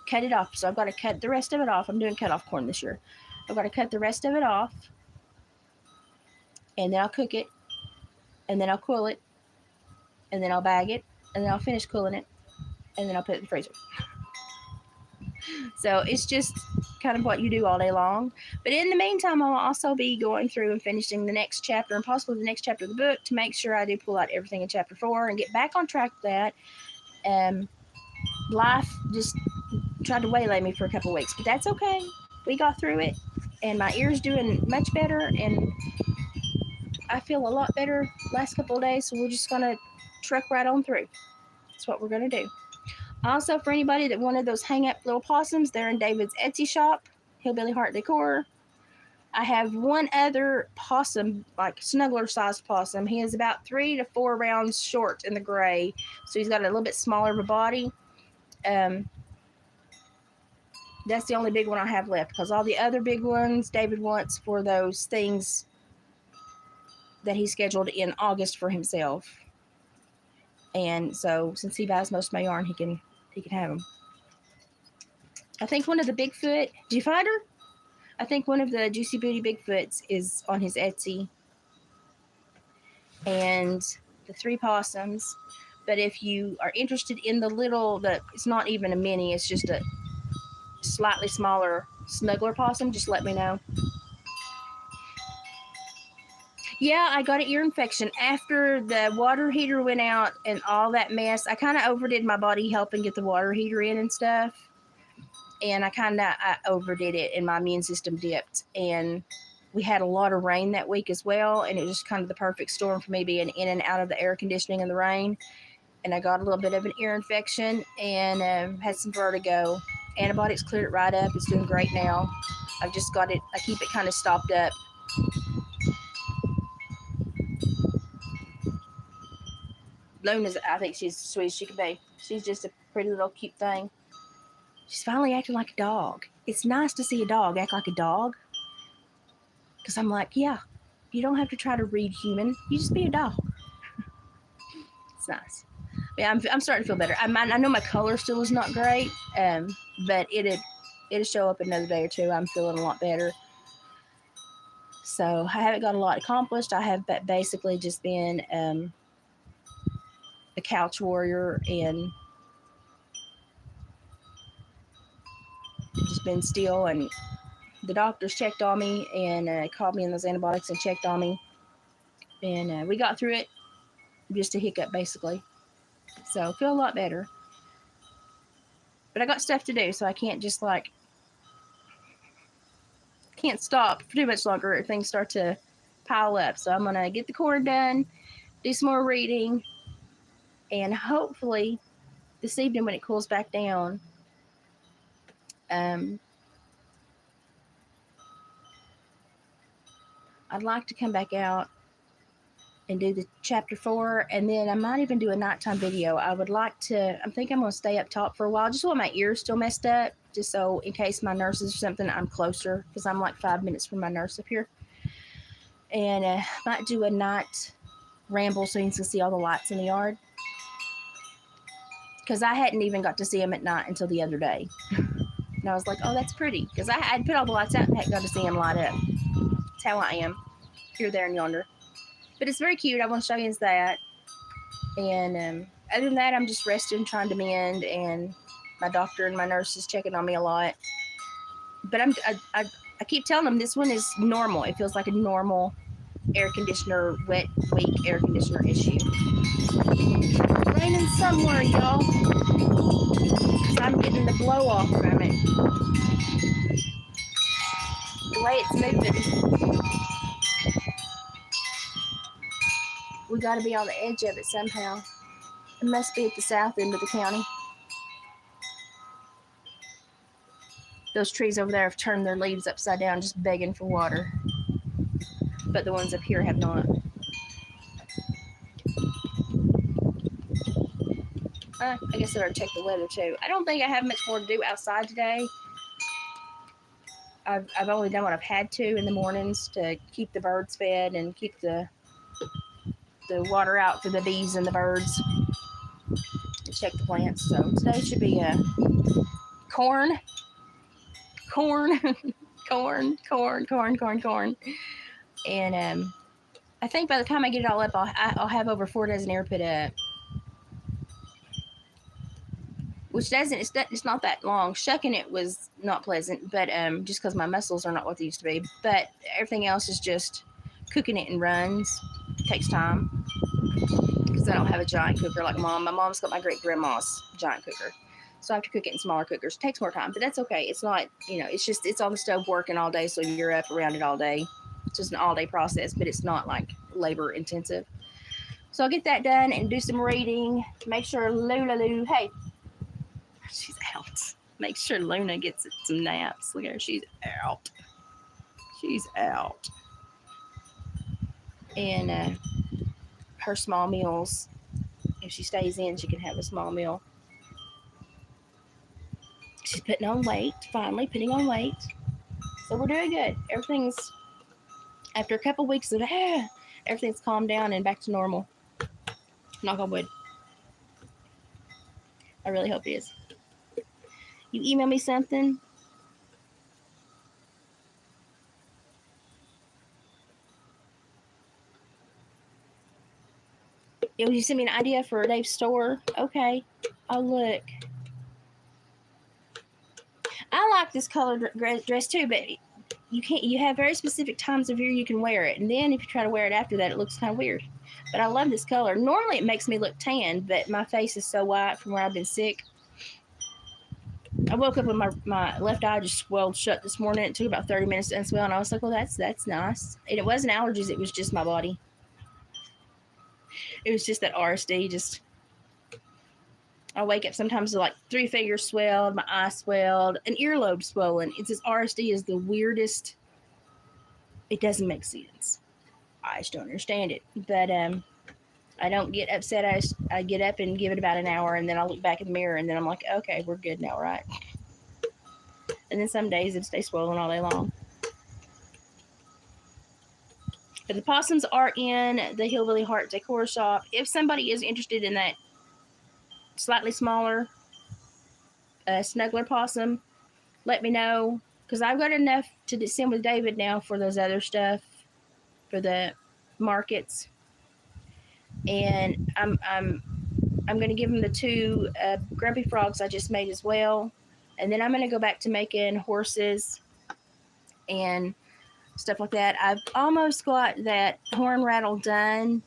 cut it off. So I've got to cut the rest of it off. I'm doing cut off corn this year. I've got to cut the rest of it off, and then I'll cook it, and then I'll cool it, and then I'll bag it, and then I'll finish cooling it, and then I'll put it in the freezer. So it's just kind of what you do all day long. But in the meantime, I'll also be going through and finishing the next chapter and possibly the next chapter of the book to make sure I do pull out everything in chapter 4 and get back on track with that. Life just tried to waylay me for a couple of weeks, but that's okay. We got through it, and my ear's doing much better, and I feel a lot better last couple of days, so we're just going to truck right on through. That's what we're going to do. Also, for anybody that wanted those hang-up little possums, they're in David's Etsy shop, Hillbilly Heart Decor. I have one other possum, like snuggler-sized possum. He is about 3 to 4 rounds short in the gray, so he's got a little bit smaller of a body. That's the only big one I have left, because all the other big ones David wants for those things that he scheduled in August for himself. And so, since he buys most of my yarn, he can have them. I think one of the Bigfoot, did you find her? I think one of the Juicy Booty Bigfoots is on his Etsy. And the 3 possums. But if you are interested in it's not even a mini, it's just a slightly smaller snuggler possum, just let me know. Yeah, I got an ear infection after the water heater went out and all that mess. I kind of overdid my body helping get the water heater in and stuff. And I overdid it and my immune system dipped. And we had a lot of rain that week as well. And it was just kind of the perfect storm for me being in and out of the air conditioning and the rain. And I got a little bit of an ear infection and had some vertigo. Antibiotics cleared it right up. It's doing great now. I've just got it, I keep it kind of stopped up. Luna's, I think she's as sweet as she can be. She's just a pretty little cute thing. She's finally acting like a dog. It's nice to see a dog act like a dog. Because I'm like, yeah, you don't have to try to read human. You just be a dog. It's nice. Yeah, I'm starting to feel better. I know my color still is not great, but it'll show up another day or two. I'm feeling a lot better. So I haven't got a lot accomplished. I have basically just been a couch warrior and just been still. And the doctors checked on me and called me in those antibiotics and checked on me. And we got through it. Just a hiccup, basically. So feel a lot better. But I got stuff to do, so I can't just can't stop for too much longer if things start to pile up. So I'm going to get the corn done, do some more reading, and hopefully this evening when it cools back down, I'd like to come back out and do the chapter 4, and then I might even do a nighttime video. I think I'm going to stay up top for a while, just while my ear's still messed up, just so in case my nurses or something, I'm closer, because I'm like 5 minutes from my nurse up here. And might do a night ramble so you can see all the lights in the yard, because I hadn't even got to see them at night until the other day. And I was like, oh, that's pretty, because I'd put all the lights out and hadn't got to see them light up. That's how I am, here, there, and yonder. But it's very cute. I want to show you that. And other than that, I'm just resting, trying to mend, and my doctor and my nurse is checking on me a lot. But I keep telling them this one is normal. It feels like a normal air conditioner, wet, weak air conditioner issue. It's raining somewhere, y'all. I'm getting the blow off from it. The way it's moving. We got to be on the edge of it somehow. It must be at the south end of the county. Those trees over there have turned their leaves upside down, just begging for water. But the ones up here have not. I guess I better check the weather too. I don't think I have much more to do outside today. I've only done what I've had to in the mornings to keep the birds fed and keep the water out for the bees and the birds, and check the plants. So today should be corn. And I think by the time I get it all up, I'll have over 4 dozen air put up, which it's not that long. Shucking it was not pleasant, but just because my muscles are not what they used to be. But everything else is just cooking it in runs. It takes time because I don't have a giant cooker like Mom. My mom's got my great grandma's giant cooker, so I have to cook it in smaller cookers. It takes more time, but that's okay. It's not, it's just, it's on the stove working all day, so you're up around it all day. It's just an all-day process, but it's not like labor intensive. So I'll get that done and do some reading. Make sure Lulu, hey, she's out. Make sure Luna gets some naps. Look at her, she's out. She's out. And her small meals, if she stays in, she can have a small meal. She's putting on weight, finally putting on weight. So we're doing good. Everything's, after a couple weeks of everything's calmed down and back to normal. Knock on wood. I really hope it is. You email me something? You send me an idea for Dave's store? Okay, I'll look. I like this colored dress too, but you can't. You have very specific times of year you can wear it, and then if you try to wear it after that, it looks kind of weird. But I love this color. Normally it makes me look tan, but my face is so white from where I've been sick. I woke up with my left eye just swelled shut this morning. It took about 30 minutes to unswell, and I was like, well, that's nice. And it wasn't allergies. It was just my body. It was just that RSD. Just I wake up sometimes with like 3 fingers swelled, my eye swelled, an earlobe swollen. It's this RSD is the weirdest. It doesn't make sense. I just don't understand it. But I don't get upset. I get up and give it about an hour, and then I look back in the mirror, and then I'm like, okay, we're good now, right? And then some days it stays swollen all day long. But the possums are in the Hillbilly Heart decor shop. If somebody is interested in that slightly smaller snuggler possum, let me know, because I've got enough to send with David now for those other stuff for the markets, and I'm going to give him the 2 grumpy frogs I just made as well, and then I'm going to go back to making horses and stuff like that. I've almost got that horn rattle done.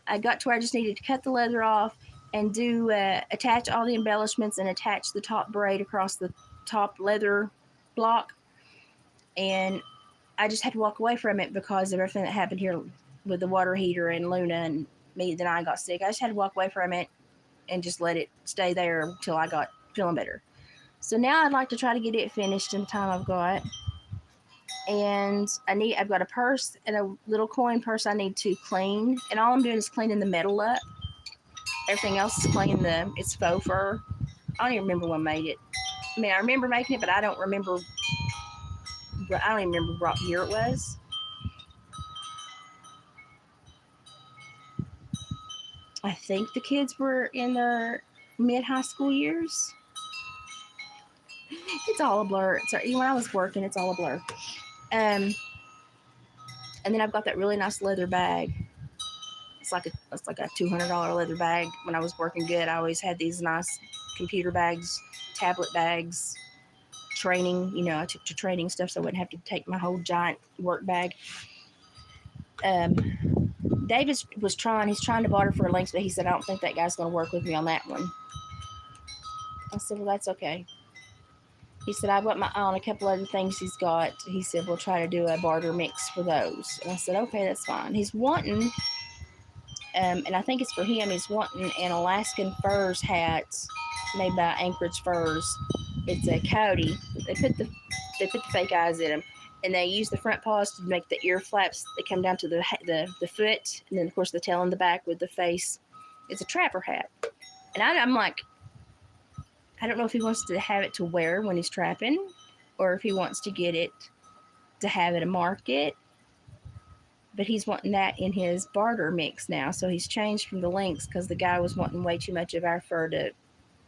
I got to where I just needed to cut the leather off and do attach all the embellishments and attach the top braid across the top leather block. And I just had to walk away from it because of everything that happened here with the water heater and Luna and me. Then I got sick. I just had to walk away from it and just let it stay there until I got feeling better. So now I'd like to try to get it finished in the time I've got. And I've got a purse and a little coin purse I need to clean. And all I'm doing is cleaning the metal up. Everything else is cleaning it's faux fur. I don't even remember when I made it. I mean, I remember making it, but I don't even remember what year it was. I think the kids were in their mid-high school years. It's all a blur. Sorry, when I was working, it's all a blur. And then I've got that really nice leather bag. It's like a $200 leather bag. When I was working good, I always had these nice computer bags, tablet bags, training. I took to training stuff, so I wouldn't have to take my whole giant work bag. David was trying. He's trying to barter for a Lynx, but he said, I don't think that guy's going to work with me on that one. I said, well, that's okay. He said, I've got my eye on a couple other things he's got. He said, we'll try to do a barter mix for those. And I said, okay, that's fine. He's wanting, and I think it's for him, he's wanting an Alaskan Furs hat made by Anchorage Furs. It's a coyote. They put the fake eyes in them, and they use the front paws to make the ear flaps. They come down to the foot, and then, of course, the tail in the back with the face. It's a trapper hat. And I'm like, I don't know if he wants to have it to wear when he's trapping, or if he wants to get it to have at a market. But he's wanting that in his barter mix now. So he's changed from the Lynx because the guy was wanting way too much of our fur to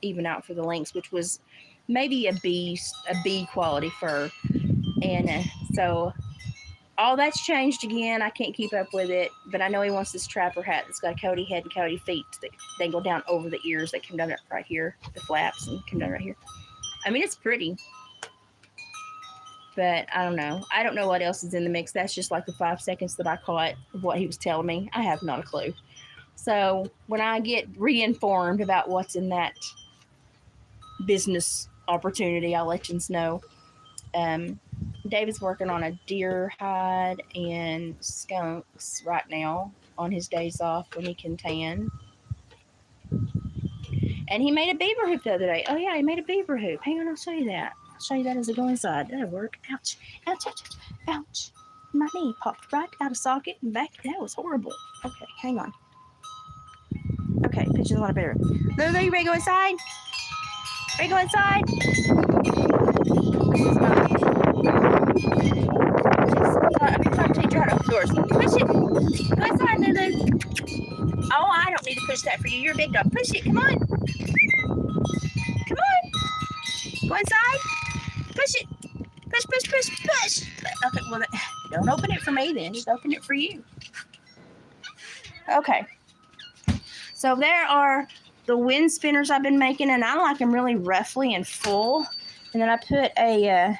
even out for the Lynx, which was maybe a B quality fur. And so all that's changed again. I can't keep up with it, but I know he wants this trapper hat that's got a coyote head and coyote feet that dangle down over the ears. They come down right here, the flaps, and come down right here. I mean, it's pretty, but I don't know. I don't know what else is in the mix. That's just like the 5 seconds that I caught of what he was telling me. I have not a clue. So when I get re-informed about what's in that business opportunity, I'll let you know. David's working on a deer hide and skunks right now on his days off when he can tan. And he made a beaver hoop the other day. Oh yeah, he made a beaver hoop. Hang on, I'll show you that. I'll show you that as I go inside. That'll work. Ouch, ouch, ouch, ouch. My knee popped right out of socket and back. That was horrible. Okay, hang on. Okay, picture's a lot better. Lulu, you ready to go inside? Ready to go inside? I've been trying to teach you how to open doors. Push it. Go inside, Lulu. Oh, I don't need to push that for you. You're a big dog. Push it. Come on. Come on. Go inside. Push it. Push, push, push, push. Okay, well, don't open it for me then. Just open it for you. Okay. So there are the wind spinners I've been making, and I like them really roughly and full. And then I put a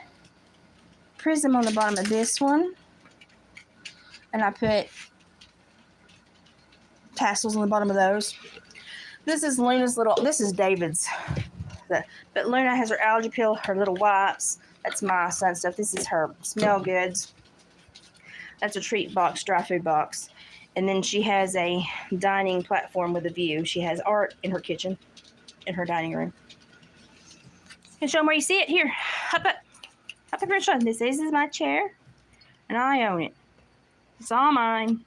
prism on the bottom of this one. And I put tassels on the bottom of those. This is Luna's little, this is David's. But Luna has her allergy pill, her little wipes. That's my son's stuff. This is her smell goods. That's a treat box, dry food box. And then she has a dining platform with a view. She has art in her kitchen, in her dining room. And show them where you see it. Here, hop up. Hop up here and show them. This is my chair, and I own it. It's all mine.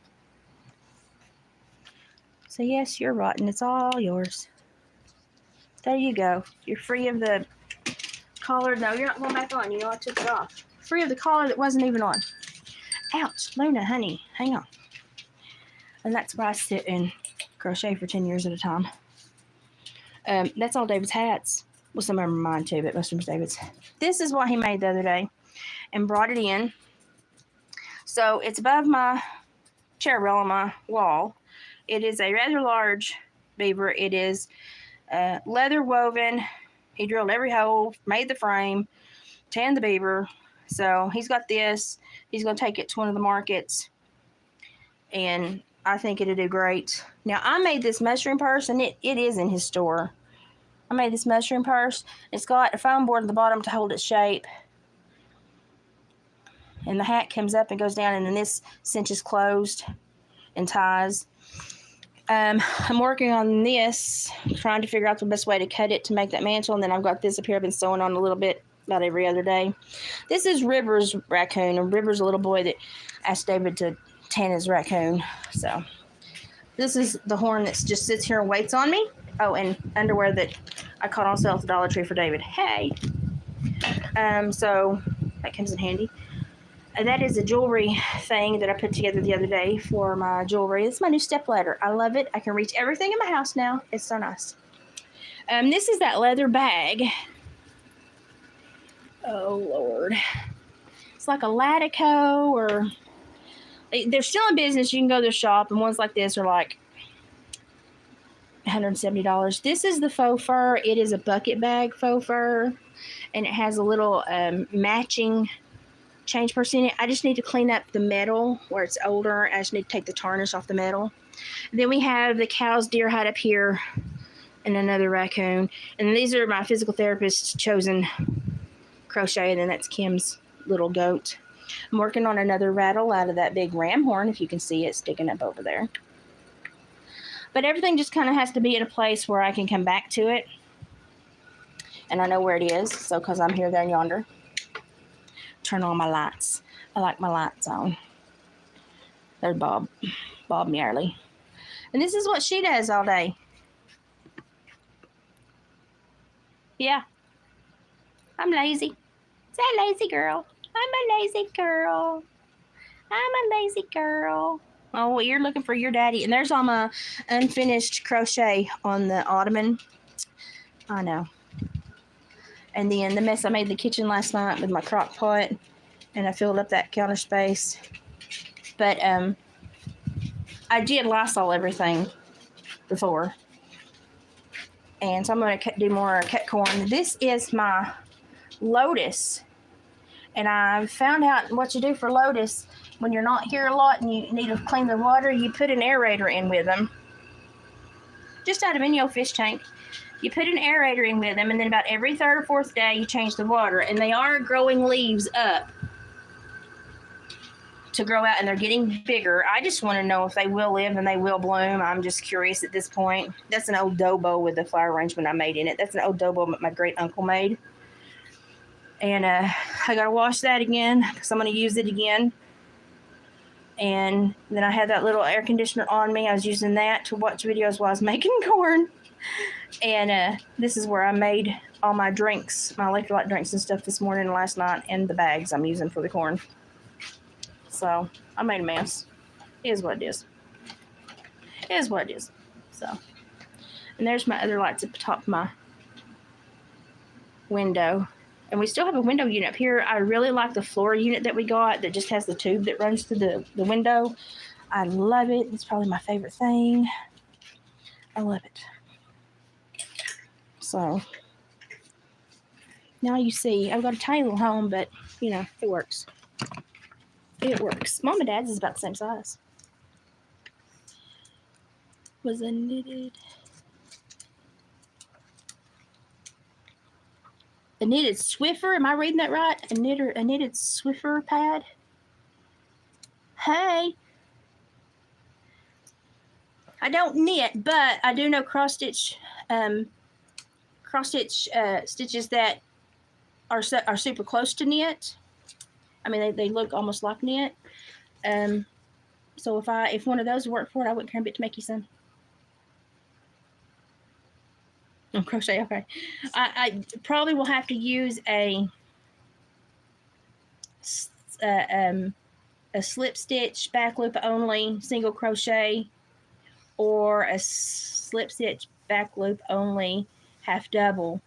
So yes, you're rotten. It's all yours. There you go. You're free of the collar. No, you're not going back on. You know I took it off. Free of the collar that wasn't even on. Ouch. Luna, honey, hang on. And that's where I sit and crochet for 10 years at a time. That's all David's hats. Well, some of them are mine too, but most of them are David's. This is what he made the other day and brought it in. So it's above my chair rail on my wall. It is a rather large beaver. It is leather woven. He drilled every hole, made the frame, tanned the beaver. So he's got this. He's going to take it to one of the markets. And I think it'll do great. Now, I made this mushroom purse, and it is in his store. I made this mushroom purse. It's got a foam board at the bottom to hold its shape. And the hat comes up and goes down, and then this cinches closed and ties. I'm working on this, trying to figure out the best way to cut it to make that mantle. And then I've got this up here I've been sewing on a little bit about every other day. This is River's raccoon. And River's a little boy that asked David to tan his raccoon. So this is the horn that just sits here and waits on me. Oh, and underwear that I caught on sale at the Dollar Tree for David. Hey. So that comes in handy. And that is a jewelry thing that I put together the other day for my jewelry. It's my new step ladder. I love it. I can reach everything in my house now. It's so nice. This is that leather bag. Oh, Lord. It's like a Latico, or they're still in business. You can go to their shop, and ones like this are like $170. This is the faux fur. It is a bucket bag faux fur, and it has a little matching change purse in it. I just need to clean up the metal where it's older. I just need to take the tarnish off the metal. Then we have the cow's deer hide up here and another raccoon. And these are my physical therapist's chosen crochet, and then that's Kim's little goat. I'm working on another rattle out of that big ram horn, if you can see it sticking up over there. But everything just kind of has to be in a place where I can come back to it. And I know where it is, so because I'm here, there, and yonder. Turn on my lights. I like my lights on. There's Bob Mearly. And this is what she does all day. Yeah. I'm lazy. Is that lazy girl? I'm a lazy girl. I'm a lazy girl. Oh, well, you're looking for your daddy. And there's all my unfinished crochet on the ottoman. I know. And then the mess I made in the kitchen last night with my crock pot. And I filled up that counter space. But I did Lysol everything before. And so I'm going to do more cut corn. This is my lotus. And I found out what you do for lotus when you're not here a lot and you need to clean the water. You put an aerator in with them. Just out of any old fish tank. You put an aerator in with them, and then about every third or fourth day you change the water. And they are growing leaves up. to grow out, and they're getting bigger. I just want to know if they will live and they will bloom. I'm just curious at this point. That's an old Dobo with the flower arrangement I made in it. That's an old Dobo my great uncle made. And I got to wash that again because I'm going to use it again. And then I had that little air conditioner on me. I was using that to watch videos while I was making corn. And this is where I made all my drinks, my electrolyte drinks and stuff this morning and last night, and the bags I'm using for the corn. So I made a mess. It is what it is. It is what it is. So, and there's my other lights at the top of my window. And we still have a window unit up here. I really like the floor unit that we got that just has the tube that runs through the window. I love it. It's probably my favorite thing. I love it. So now you see, I've got a tiny little home, but you know, it works. It works. Mom and Dad's is about the same size. Was a knitted Swiffer. Am I reading that right? A knitted Swiffer pad. Hey, I don't knit, but I do know cross stitch stitches that are super close to knit. I mean, they look almost like knit. So if one of those worked for it, I wouldn't care a bit to make you some. Oh, crochet, okay. I probably will have to use a slip stitch back loop only single crochet, or a slip stitch back loop only half double,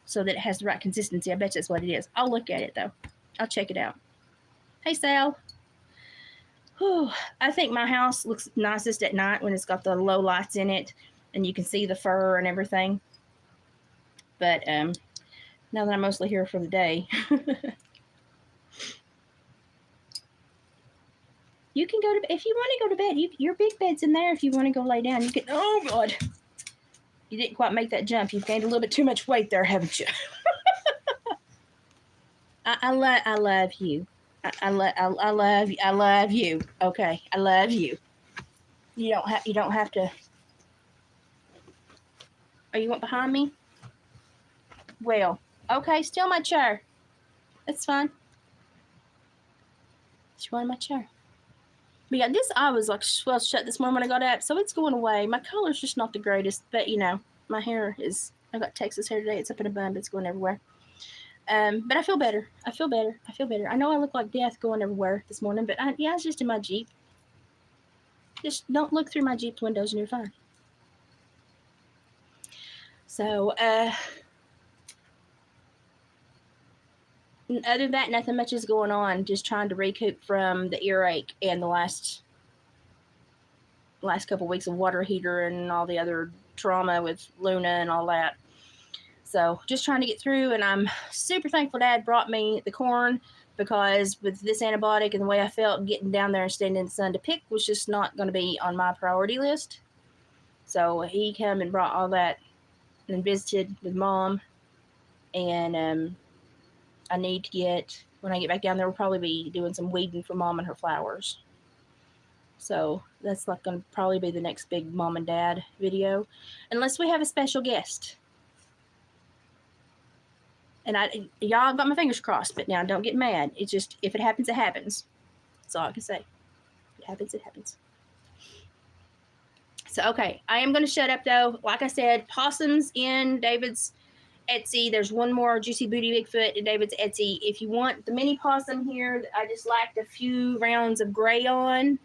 so that it has the right consistency. I bet that's what it is. I'll look at it though. I'll check it out. Hey, Sal. Whew. I think my house looks nicest at night when it's got the low lights in it and you can see the fur and everything. But now that I'm mostly here for the day, you can go to, if you want to go to bed, your big bed's in there. If you want to go lay down, you can. Oh God, you didn't quite make that jump. You've gained a little bit too much weight there, haven't you? I love you. I love you. Okay, I love you. You don't have to. Oh, you want behind me? Well, okay, steal my chair. That's fine. She wanted my chair. But yeah, this eye was like swelled shut this morning when I got up, so it's going away. My color's just not the greatest, but you know, my hair is. I got Texas hair today. It's up in a bun, but it's going everywhere. But I feel better. I feel better. I know I look like death going everywhere this morning, but yeah, it's just in my Jeep. Just don't look through my Jeep's windows and you're fine. So, other than that, nothing much is going on. Just trying to recoup from the earache and the last couple of weeks of water heater and all the other trauma with Luna and all that. So just trying to get through, and I'm super thankful Dad brought me the corn, because with this antibiotic and the way I felt, getting down there and standing in the sun to pick was just not going to be on my priority list. So he came and brought all that and visited with Mom, and I need to get, when I get back down there, we'll probably be doing some weeding for Mom and her flowers. So that's like going to probably be the next big Mom and Dad video, unless we have a special guest. And y'all have got my fingers crossed, but now don't get mad. It's just, if it happens, it happens. That's all I can say. If it happens, it happens. So, okay, I am going to shut up, though. Like I said, possums in David's Etsy. There's one more Juicy Booty Bigfoot in David's Etsy. If you want the mini possum here, I just lacked a few rounds of gray on.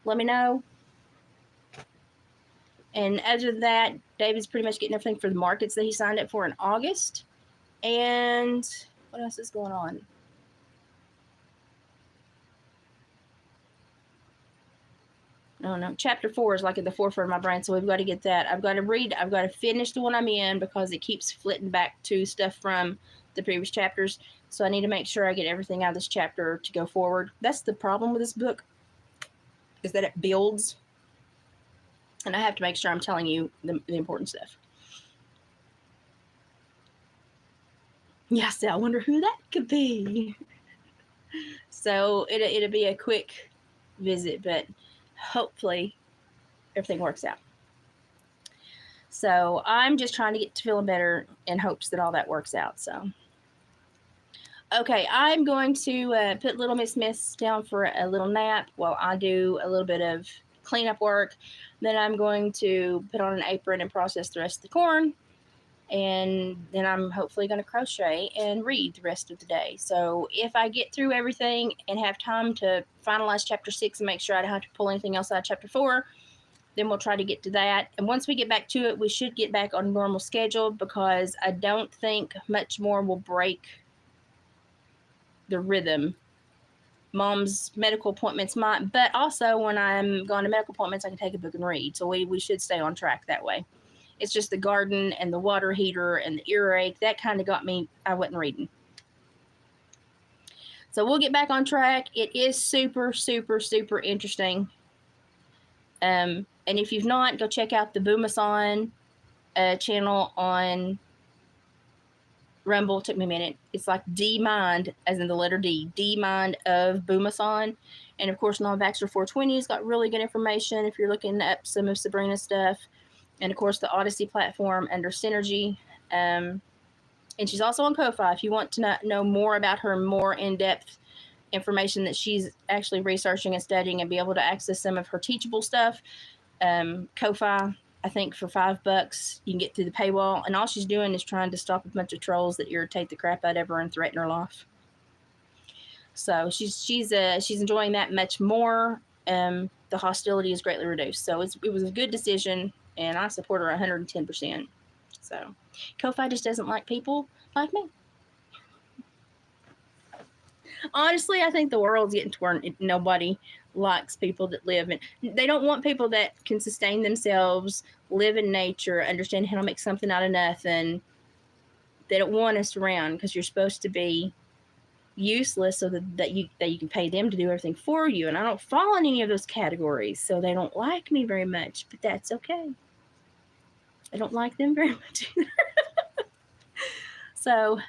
Let me know. And other than that, David's pretty much getting everything for the markets that he signed up for in August. And what else is going on? I don't know. Chapter 4 is like at the forefront of my brain, so we've got to get that. I've got to finish the one I'm in, because it keeps flitting back to stuff from the previous chapters. So I need to make sure I get everything out of this chapter to go forward. That's the problem with this book, is that it builds. And I have to make sure I'm telling you the important stuff. Yes, I wonder who that could be. So it'll be a quick visit, but hopefully everything works out. So I'm just trying to get to feeling better in hopes that all that works out. So, okay, I'm going to put little Miss Miss down for a little nap while I do a little bit of cleanup work. Then I'm going to put on an apron and process the rest of the corn. And then I'm hopefully going to crochet and read the rest of the day. So if I get through everything and have time to finalize chapter 6 and make sure I don't have to pull anything else out of chapter 4, then we'll try to get to that. And once we get back to it, we should get back on normal schedule, because I don't think much more will break the rhythm. Mom's medical appointments might, but also when I'm going to medical appointments, I can take a book and read. So we should stay on track that way. It's just the garden and the water heater and the earache that kind of got me. I wasn't reading. So we'll get back on track. It is super, super, super interesting. And if you've not, go check out the Boomathon channel on Rumble. It took me a minute. It's like D-Mind, as in the letter D, D-Mind of Boomathon. And of course, Non-Vaxxer 420's got really good information if you're looking up some of Sabrina's stuff. And of course, the Odyssey platform under Synergy. And she's also on Ko-Fi if you want to know more about her more in-depth information that she's actually researching and studying and be able to access some of her teachable stuff. Ko-Fi, I think for $5, you can get through the paywall. And all she's doing is trying to stop a bunch of trolls that irritate the crap out of her and threaten her life. So she's enjoying that much more. The hostility is greatly reduced. So it was a good decision, and I support her 110%. So Ko-Fi just doesn't like people like me. Honestly, I think the world's getting to where nobody likes people that live in. They don't want people that can sustain themselves, live in nature, understand how to make something out of nothing. They don't want us around because you're supposed to be useless, so that you can pay them to do everything for you. And I don't fall in any of those categories, so they don't like me very much. But that's okay. I don't like them very much either. So.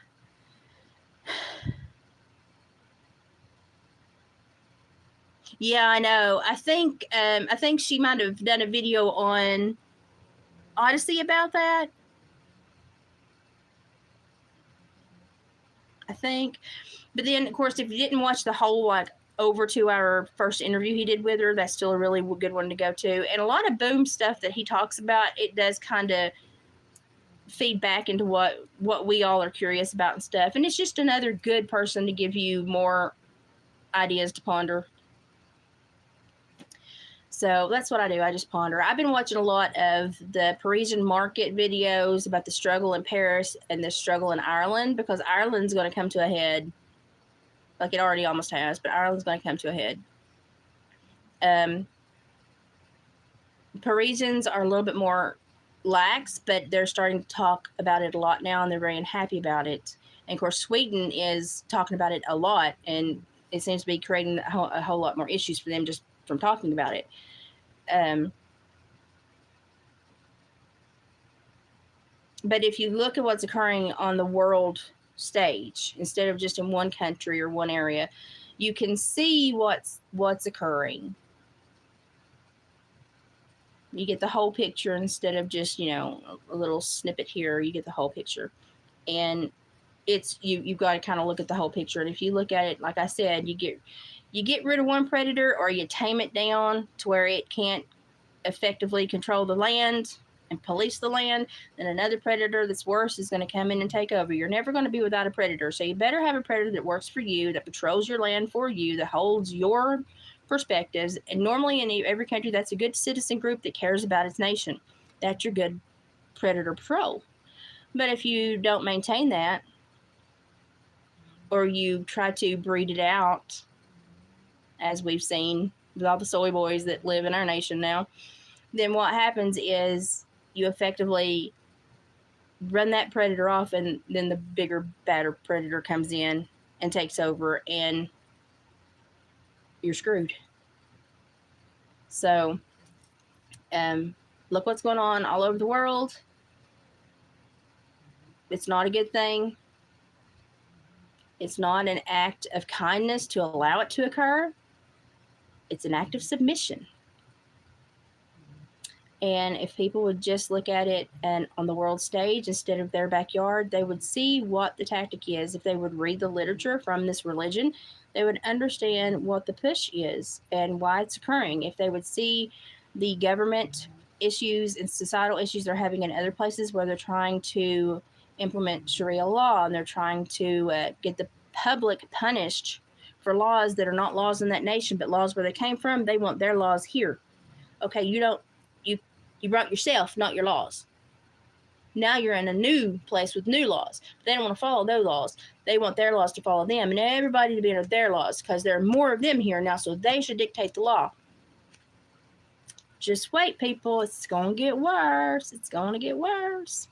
Yeah, I know. I think she might have done a video on Odyssey about that. I think. But then, of course, if you didn't watch the whole, like, over 2-hour first interview he did with her, that's still a really good one to go to. And a lot of Boom stuff that he talks about, it does kind of feed back into what we all are curious about and stuff. And it's just another good person to give you more ideas to ponder. So that's what I do. I just ponder. I've been watching a lot of the Parisian market videos about the struggle in Paris and the struggle in Ireland, because Ireland's going to come to a head. Like it already almost has, but Ireland's going to come to a head. Parisians are a little bit more lax, but they're starting to talk about it a lot now, and they're very unhappy about it. And of course, Sweden is talking about it a lot, and it seems to be creating a whole lot more issues for them just from talking about it. But if you look at what's occurring on the world stage, instead of just in one country or one area, you can see what's occurring. You get the whole picture instead of just, a little snippet here. You get the whole picture. And it's you've got to kind of look at the whole picture. And if you look at it, like I said, you get rid of one predator, or you tame it down to where it can't effectively control the land and police the land, then another predator that's worse is going to come in and take over. You're never going to be without a predator. So you better have a predator that works for you, that patrols your land for you, that holds your perspectives. And normally in every country, that's a good citizen group that cares about its nation. That's your good predator patrol. But if you don't maintain that, or you try to breed it out, as we've seen with all the soy boys that live in our nation now, then what happens is you effectively run that predator off, and then the bigger, badder predator comes in and takes over, and you're screwed. So, look what's going on all over the world. It's not a good thing. It's not an act of kindness to allow it to occur. It's an act of submission. And if people would just look at it and on the world stage instead of their backyard, they would see what the tactic is. If they would read the literature from this religion, they would understand what the push is and why it's occurring. If they would see the government issues and societal issues they're having in other places where they're trying to implement Sharia law and they're trying to get the public punished for laws that are not laws in that nation, but laws where they came from, they want their laws here. Okay, you brought yourself, not your laws. Now you're in a new place with new laws. But they don't want to follow those laws. They want their laws to follow them and everybody to be under their laws because there are more of them here now, so they should dictate the law. Just wait, people. It's going to get worse. It's going to get worse.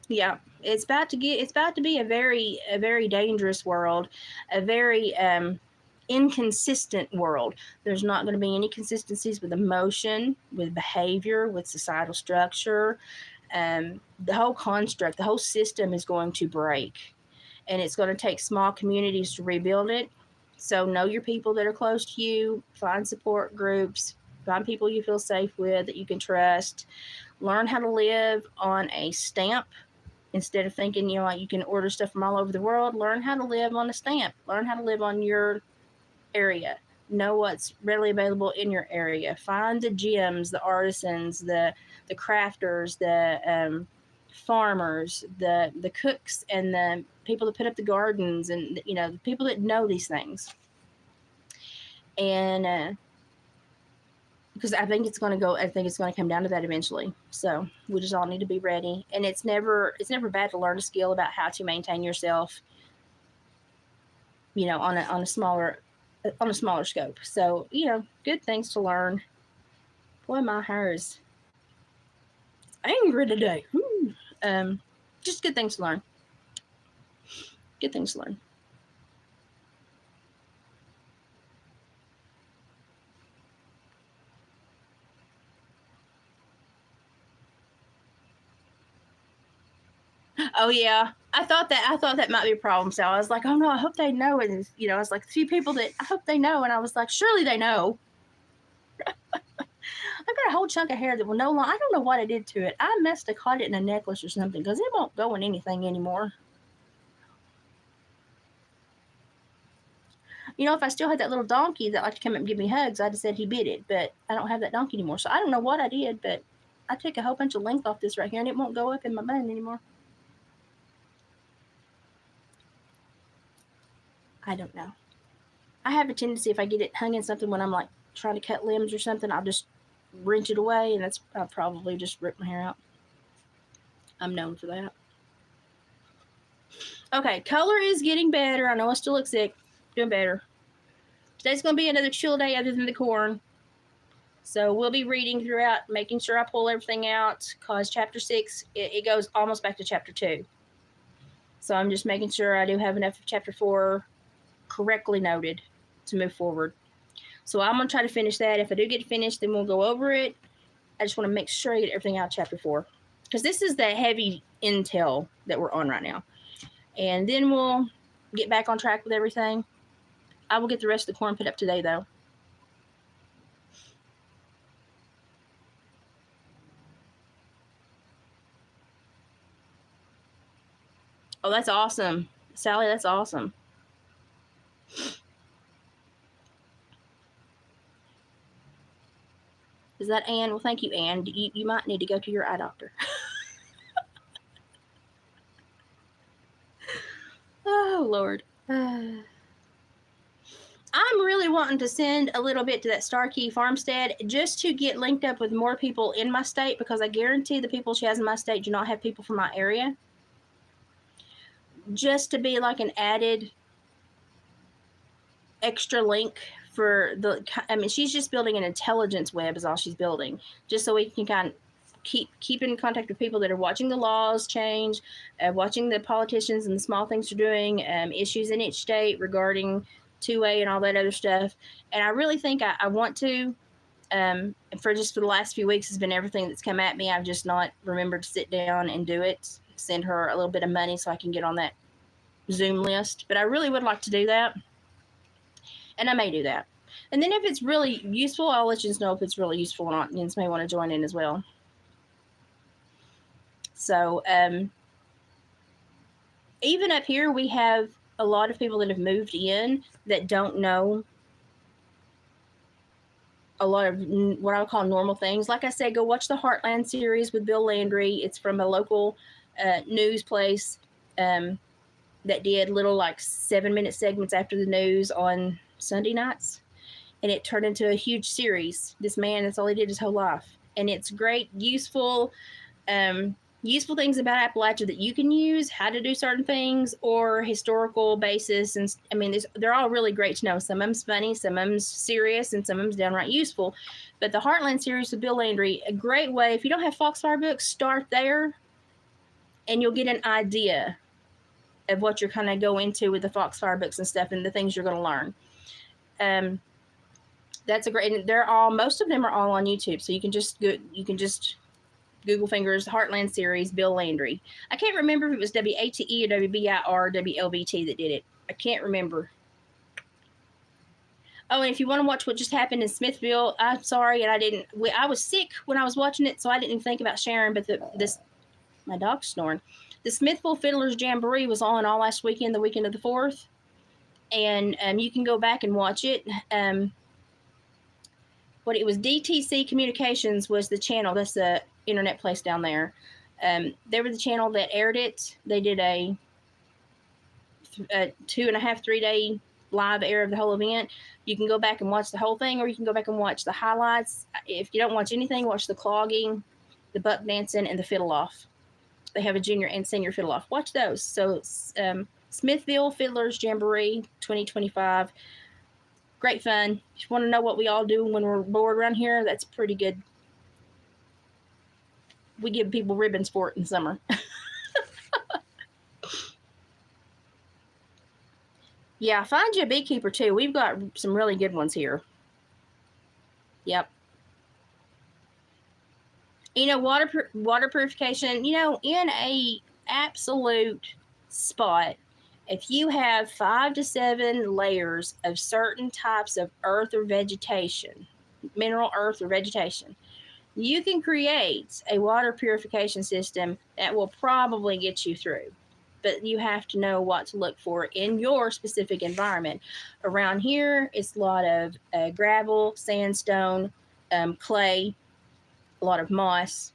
Yeah, it's about to be a very dangerous world, a very inconsistent world. There's not going to be any consistencies with emotion, with behavior, with societal structure. The whole construct, the whole system is going to break, and it's going to take small communities to rebuild it. So know your people that are close to you, find support groups, find people you feel safe with that you can trust. Learn how to live on a stamp instead of thinking, like you can order stuff from all over the world. Learn how to live on a stamp. Learn how to live on your area. Know what's readily available in your area. Find the gems, the artisans, the crafters, the farmers, the cooks, and the people that put up the gardens, and the people that know these things. And because I think it's going to come down to that eventually. So we just all need to be ready. And it's never bad to learn a skill about how to maintain yourself, on a smaller scope. So, good things to learn. Boy, my hair is angry today. Just good things to learn. Good things to learn. Oh yeah, I thought that might be a problem. So I was like, oh no, I hope they know. And I was like, a few people that I hope they know, and I was like, surely they know. I've got a whole chunk of hair that will no longer. I don't know what I did to it. I must have caught it in a necklace or something because it won't go in anything anymore. If I still had that little donkey that liked to come up and give me hugs, I'd have said he bit it. But I don't have that donkey anymore, so I don't know what I did. But I took a whole bunch of length off this right here, and it won't go up in my bun anymore. I don't know. I have a tendency if I get it hung in something when I'm like trying to cut limbs or something, I'll just wrench it away, and I'll probably just rip my hair out. I'm known for that. Okay, color is getting better. I know I still look sick. Doing better. Today's going to be another chill day other than the corn. So we'll be reading throughout, making sure I pull everything out, because chapter 6, it goes almost back to chapter 2. So I'm just making sure I do have enough of chapter 4 correctly noted to move forward. So I'm going to try to finish that. If I do get finished, then we'll go over it. I just want to make sure I get everything out of chapter 4. Because this is the heavy intel that we're on right now. And then we'll get back on track with everything. I will get the rest of the corn put up today, though. Oh, that's awesome. Sally, that's awesome. Is that Ann? Well, thank you, Ann. You might need to go to your eye doctor. Oh, Lord. I'm really wanting to send a little bit to that Starkey Farmstead just to get linked up with more people in my state, because I guarantee the people she has in my state do not have people from my area. Just to be like an added extra link for she's just building an intelligence web is all she's building, just so we can kind of keep in contact with people that are watching the laws change, watching the politicians and the small things they're doing, issues in each state regarding 2A and all that other stuff. And I really think I want to For the last few weeks has been everything that's come at me. I've just not remembered to sit down and do it. Send her a little bit of money so I can get on that Zoom list. But I really would like to do that. And I may do that. And then if it's really useful, I'll let you know if it's really useful or not. You may want to join in as well. So even up here, we have a lot of people that have moved in that don't know a lot of what I would call normal things. Like I said, go watch the Heartland series with Bill Landry. It's from a local news place that did little like 7-minute segments after the news on Sunday nights. And it turned into a huge series. This man, that's all he did his whole life. And it's great, useful things about Appalachia that you can use, how to do certain things, or historical basis. And I mean, they're all really great to know. Some of them's funny, some of them's serious, and some of them's downright useful. But the Heartland series with Bill Landry, a great way. If you don't have Foxfire books, start there, and you'll get an idea of what you're kind of go into with the Foxfire books and stuff, and the things you're going to learn. That's a great. And most of them are all on YouTube, so you can just Google fingers Heartland series Bill Landry. I can't remember if it was WATE or WBIR or WLBT that did it. I can't remember. Oh, and if you want to watch what just happened in Smithville, I'm sorry, and I was sick when I was watching it, so I didn't even think about sharing. But my dog's snoring. The Smithville Fiddlers Jamboree was on all last weekend, the weekend of the 4th, and you can go back and watch it. It was DTC Communications was the channel. That's the internet place down there. They were the channel that aired it. They did a 2.5, 3 day live air of the whole event. You can go back and watch the whole thing, or you can go back and watch the highlights. If you don't watch anything, watch the clogging, the buck dancing, and the fiddle off. They have a junior and senior fiddle off. Watch those. So Smithville Fiddlers Jamboree 2025. Great fun. If you want to know what we all do when we're bored around here, that's pretty good. We give people ribbons for it in summer. Yeah, find you a beekeeper too. We've got some really good ones here. Yep. Water purification, in a absolute spot, if you have 5 to 7 layers of certain types of earth or vegetation, mineral earth or vegetation, you can create a water purification system that will probably get you through. But you have to know what to look for in your specific environment. Around here, it's a lot of gravel, sandstone, clay, a lot of moss.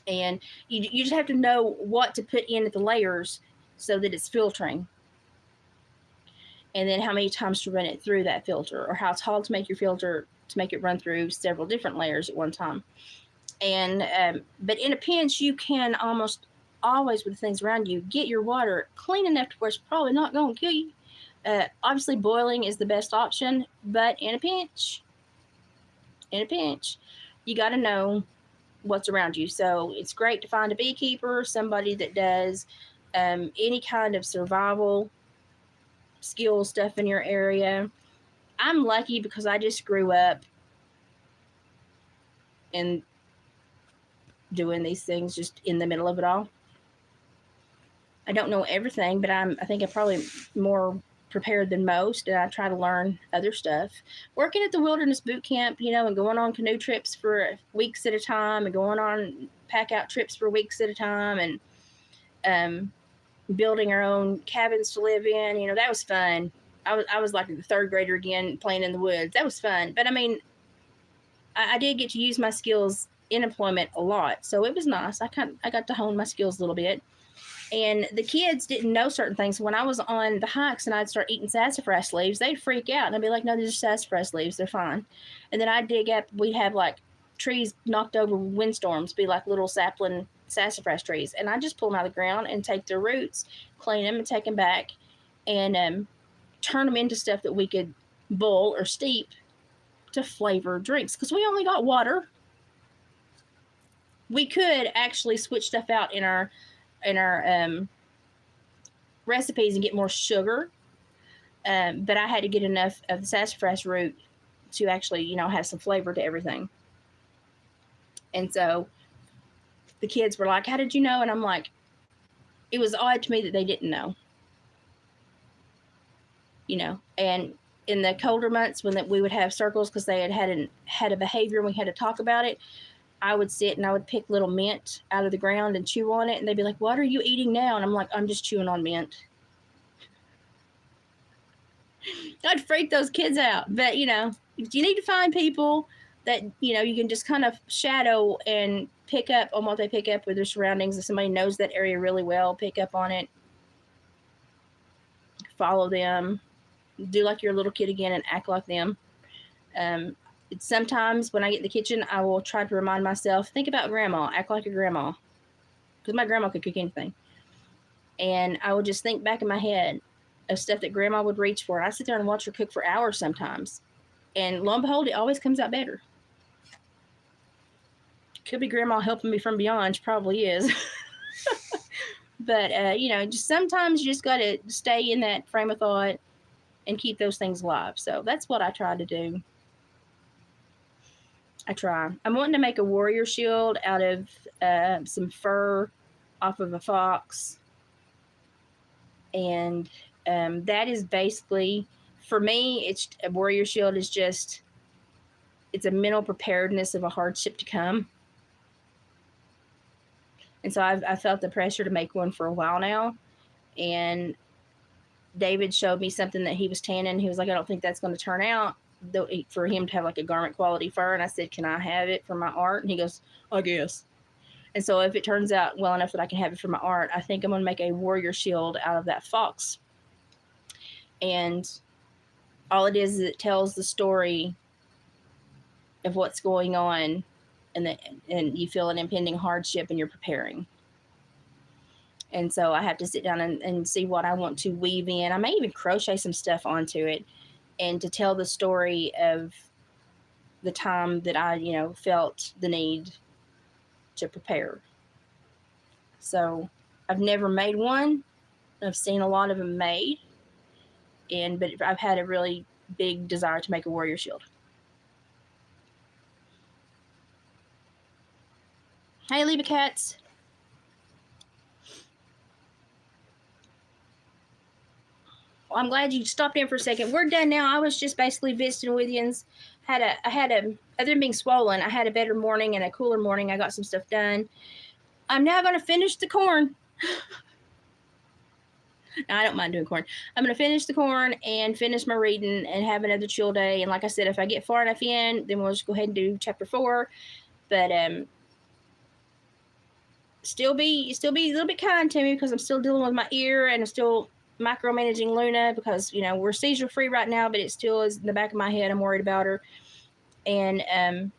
And you just have to know what to put in at the layers so that it's filtering. And then how many times to run it through that filter, or how tall to make your filter to make it run through several different layers at one time. And but in a pinch, you can almost always, with the things around you, get your water clean enough to where it's probably not going to kill you. Obviously, boiling is the best option, but in a pinch, you got to know what's around you. So it's great to find a beekeeper, somebody that does any kind of survival skill stuff in your area. I'm lucky because I just grew up and doing these things just in the middle of it all. I don't know everything, but I think I'm probably more prepared than most, and I try to learn other stuff. Working at the Wilderness Boot Camp, and going on canoe trips for weeks at a time, and going on pack out trips for weeks at a time, and building our own cabins to live in. That was fun. I was like the 3rd grader again, playing in the woods. That was fun. But I mean, I did get to use my skills in employment a lot, so it was nice. I got to hone my skills a little bit. And the kids didn't know certain things. When I was on the hikes and I'd start eating sassafras leaves, they'd freak out. And I'd be like, no, they're just sassafras leaves. They're fine. And then I'd dig up, we'd have like trees knocked over windstorms, be like little sapling sassafras trees. And I'd just pull them out of the ground and take their roots, clean them and take them back, and turn them into stuff that we could boil or steep to flavor drinks. Because we only got water. We could actually switch stuff out in our recipes and get more sugar, but I had to get enough of the sassafras root to actually, you know, have some flavor to everything. And so the kids were like, "How did you know?" And I'm like, it was odd to me that they didn't know, you know. And in the colder months when we would have circles because they had a behavior and we had to talk about it, I would sit and I would pick little mint out of the ground and chew on it, and they'd be like, "What are you eating now?" And I'm like, "I'm just chewing on mint." I'd freak those kids out. But, you know, you need to find people that, you know, you can just kind of shadow and pick up on what they pick up with their surroundings. If somebody knows that area really well, pick up on it, follow them, do like your little kid again and act like them. Sometimes when I get in the kitchen, I will try to remind myself, think about grandma, act like your grandma. Because my grandma could cook anything. And I would just think back in my head of stuff that grandma would reach for. I sit there and watch her cook for hours sometimes. And lo and behold, it always comes out better. Could be grandma helping me from beyond. She probably is. But, you know, just sometimes you just got to stay in that frame of thought and keep those things alive. So that's what I try to do. I try. I'm wanting to make a warrior shield out of some fur off of a fox. And that is basically, for me, it's a warrior shield is just, it's a mental preparedness of a hardship to come. And so I felt the pressure to make one for a while now. And David showed me something that he was tanning. He was like, "I don't think that's going to turn out for him to have like a garment quality fur." And I said, "Can I have it for my art?" And he goes, "I guess." And so if it turns out well enough that I can have it for my art, I think I'm going to make a warrior shield out of that fox. And all it is it tells the story of what's going on, and you feel an impending hardship and you're preparing. And so I have to sit down and see what I want to weave in. I may even crochet some stuff onto it, and to tell the story of the time that I, you know, felt the need to prepare. So I've never made one. I've seen a lot of them made, but I've had a really big desire to make a warrior shield. Hey, Libra cats. Well, I'm glad you stopped in for a second. We're done now. I was just basically visiting with you. Other than being swollen, I had a better morning and a cooler morning. I got some stuff done. I'm now going to finish the corn. No, I don't mind doing corn. I'm going to finish the corn and finish my reading and have another chill day. And like I said, if I get far enough in, then we'll just go ahead and do chapter 4. But still be a little bit kind to me, because I'm still dealing with my ear, and I'm still micromanaging Luna, because, you know, we're seizure free right now, but it still is in the back of my head. I'm worried about her. And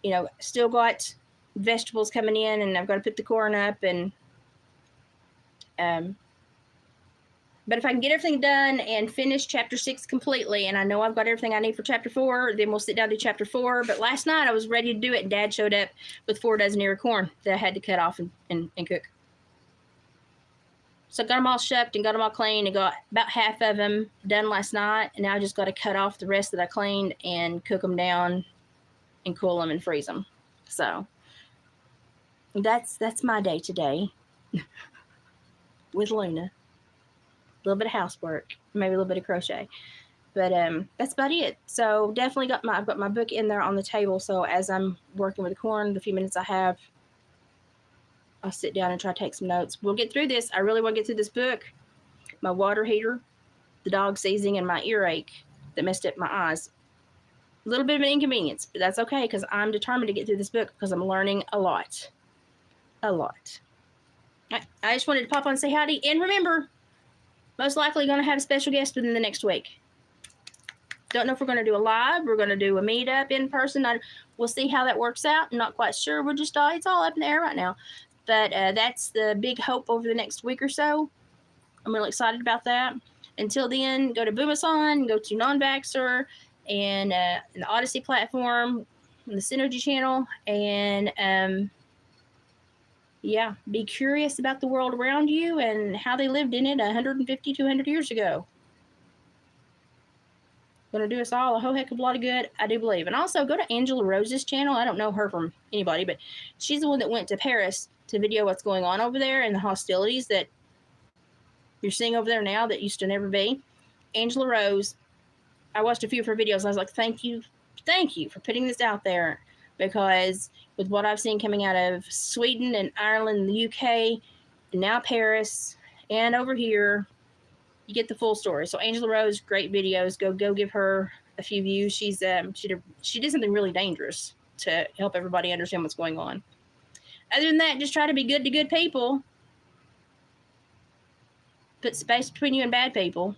you know, still got vegetables coming in, and I've got to put the corn up, and but if I can get everything done and finish chapter 6 completely, and I know I've got everything I need for chapter 4, then we'll sit down to chapter 4. But last night I was ready to do it, and Dad showed up with 4 dozen ear of corn that I had to cut off and cook. So I got them all shucked and got them all cleaned, and got about half of them done last night. And now I just got to cut off the rest that I cleaned and cook them down and cool them and freeze them. So that's my day today with Luna. A little bit of housework, maybe a little bit of crochet, but that's about it. So definitely I've got my book in there on the table. So as I'm working with the corn, the few minutes I have, I'll sit down and try to take some notes. We'll get through this. I really want to get through this book. My water heater, the dog seizing, and my earache that messed up my eyes. A little bit of an inconvenience, but that's okay, because I'm determined to get through this book, because I'm learning a lot. A lot. I just wanted to pop on and say howdy. And remember, most likely going to have a special guest within the next week. Don't know if we're going to do a live. We're going to do a meetup in person. We'll see how that works out. I'm not quite sure. We're just it's all up in the air right now. But that's the big hope over the next week or so. I'm really excited about that. Until then, go to Boomathon, go to Non-Vaxxer, and the Odyssey platform, and the Synergy channel, and yeah, be curious about the world around you and how they lived in it 150, 200 years ago. Gonna do us all a whole heck of a lot of good, I do believe. And also go to Angela Rose's channel. I don't know her from anybody, but she's the one that went to Paris to video what's going on over there and the hostilities that you're seeing over there now that used to never be. Angela Rose, I watched a few of her videos and I was like, thank you for putting this out there, because with what I've seen coming out of Sweden and Ireland and the UK and now Paris and over here, you get the full story. So Angela Rose, great videos. Go give her a few views. She did something really dangerous to help everybody understand what's going on. Other than that, just try to be good to good people. Put space between you and bad people.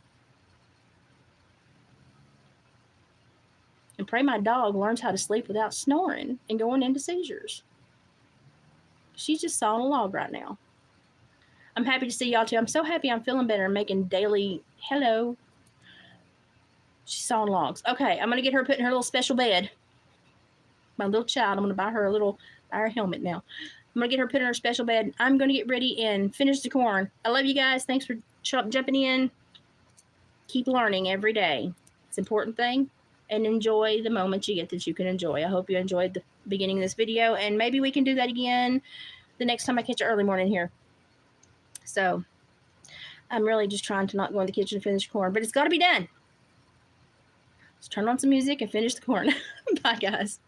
And pray my dog learns how to sleep without snoring and going into seizures. She's just sawing a log right now. I'm happy to see y'all too. I'm so happy I'm feeling better and making daily hello. She's sawing logs. Okay, I'm going to get her put in her little special bed. My little child, I'm going to buy her a helmet now. I'm going to get her put in her special bed. I'm going to get ready and finish the corn. I love you guys. Thanks for jumping in. Keep learning every day. It's an important thing. And enjoy the moments you get that you can enjoy. I hope you enjoyed the beginning of this video. And maybe we can do that again the next time I catch you early morning here. So I'm really just trying to not go in the kitchen and finish corn. But it's got to be done. Let's turn on some music and finish the corn. Bye, guys.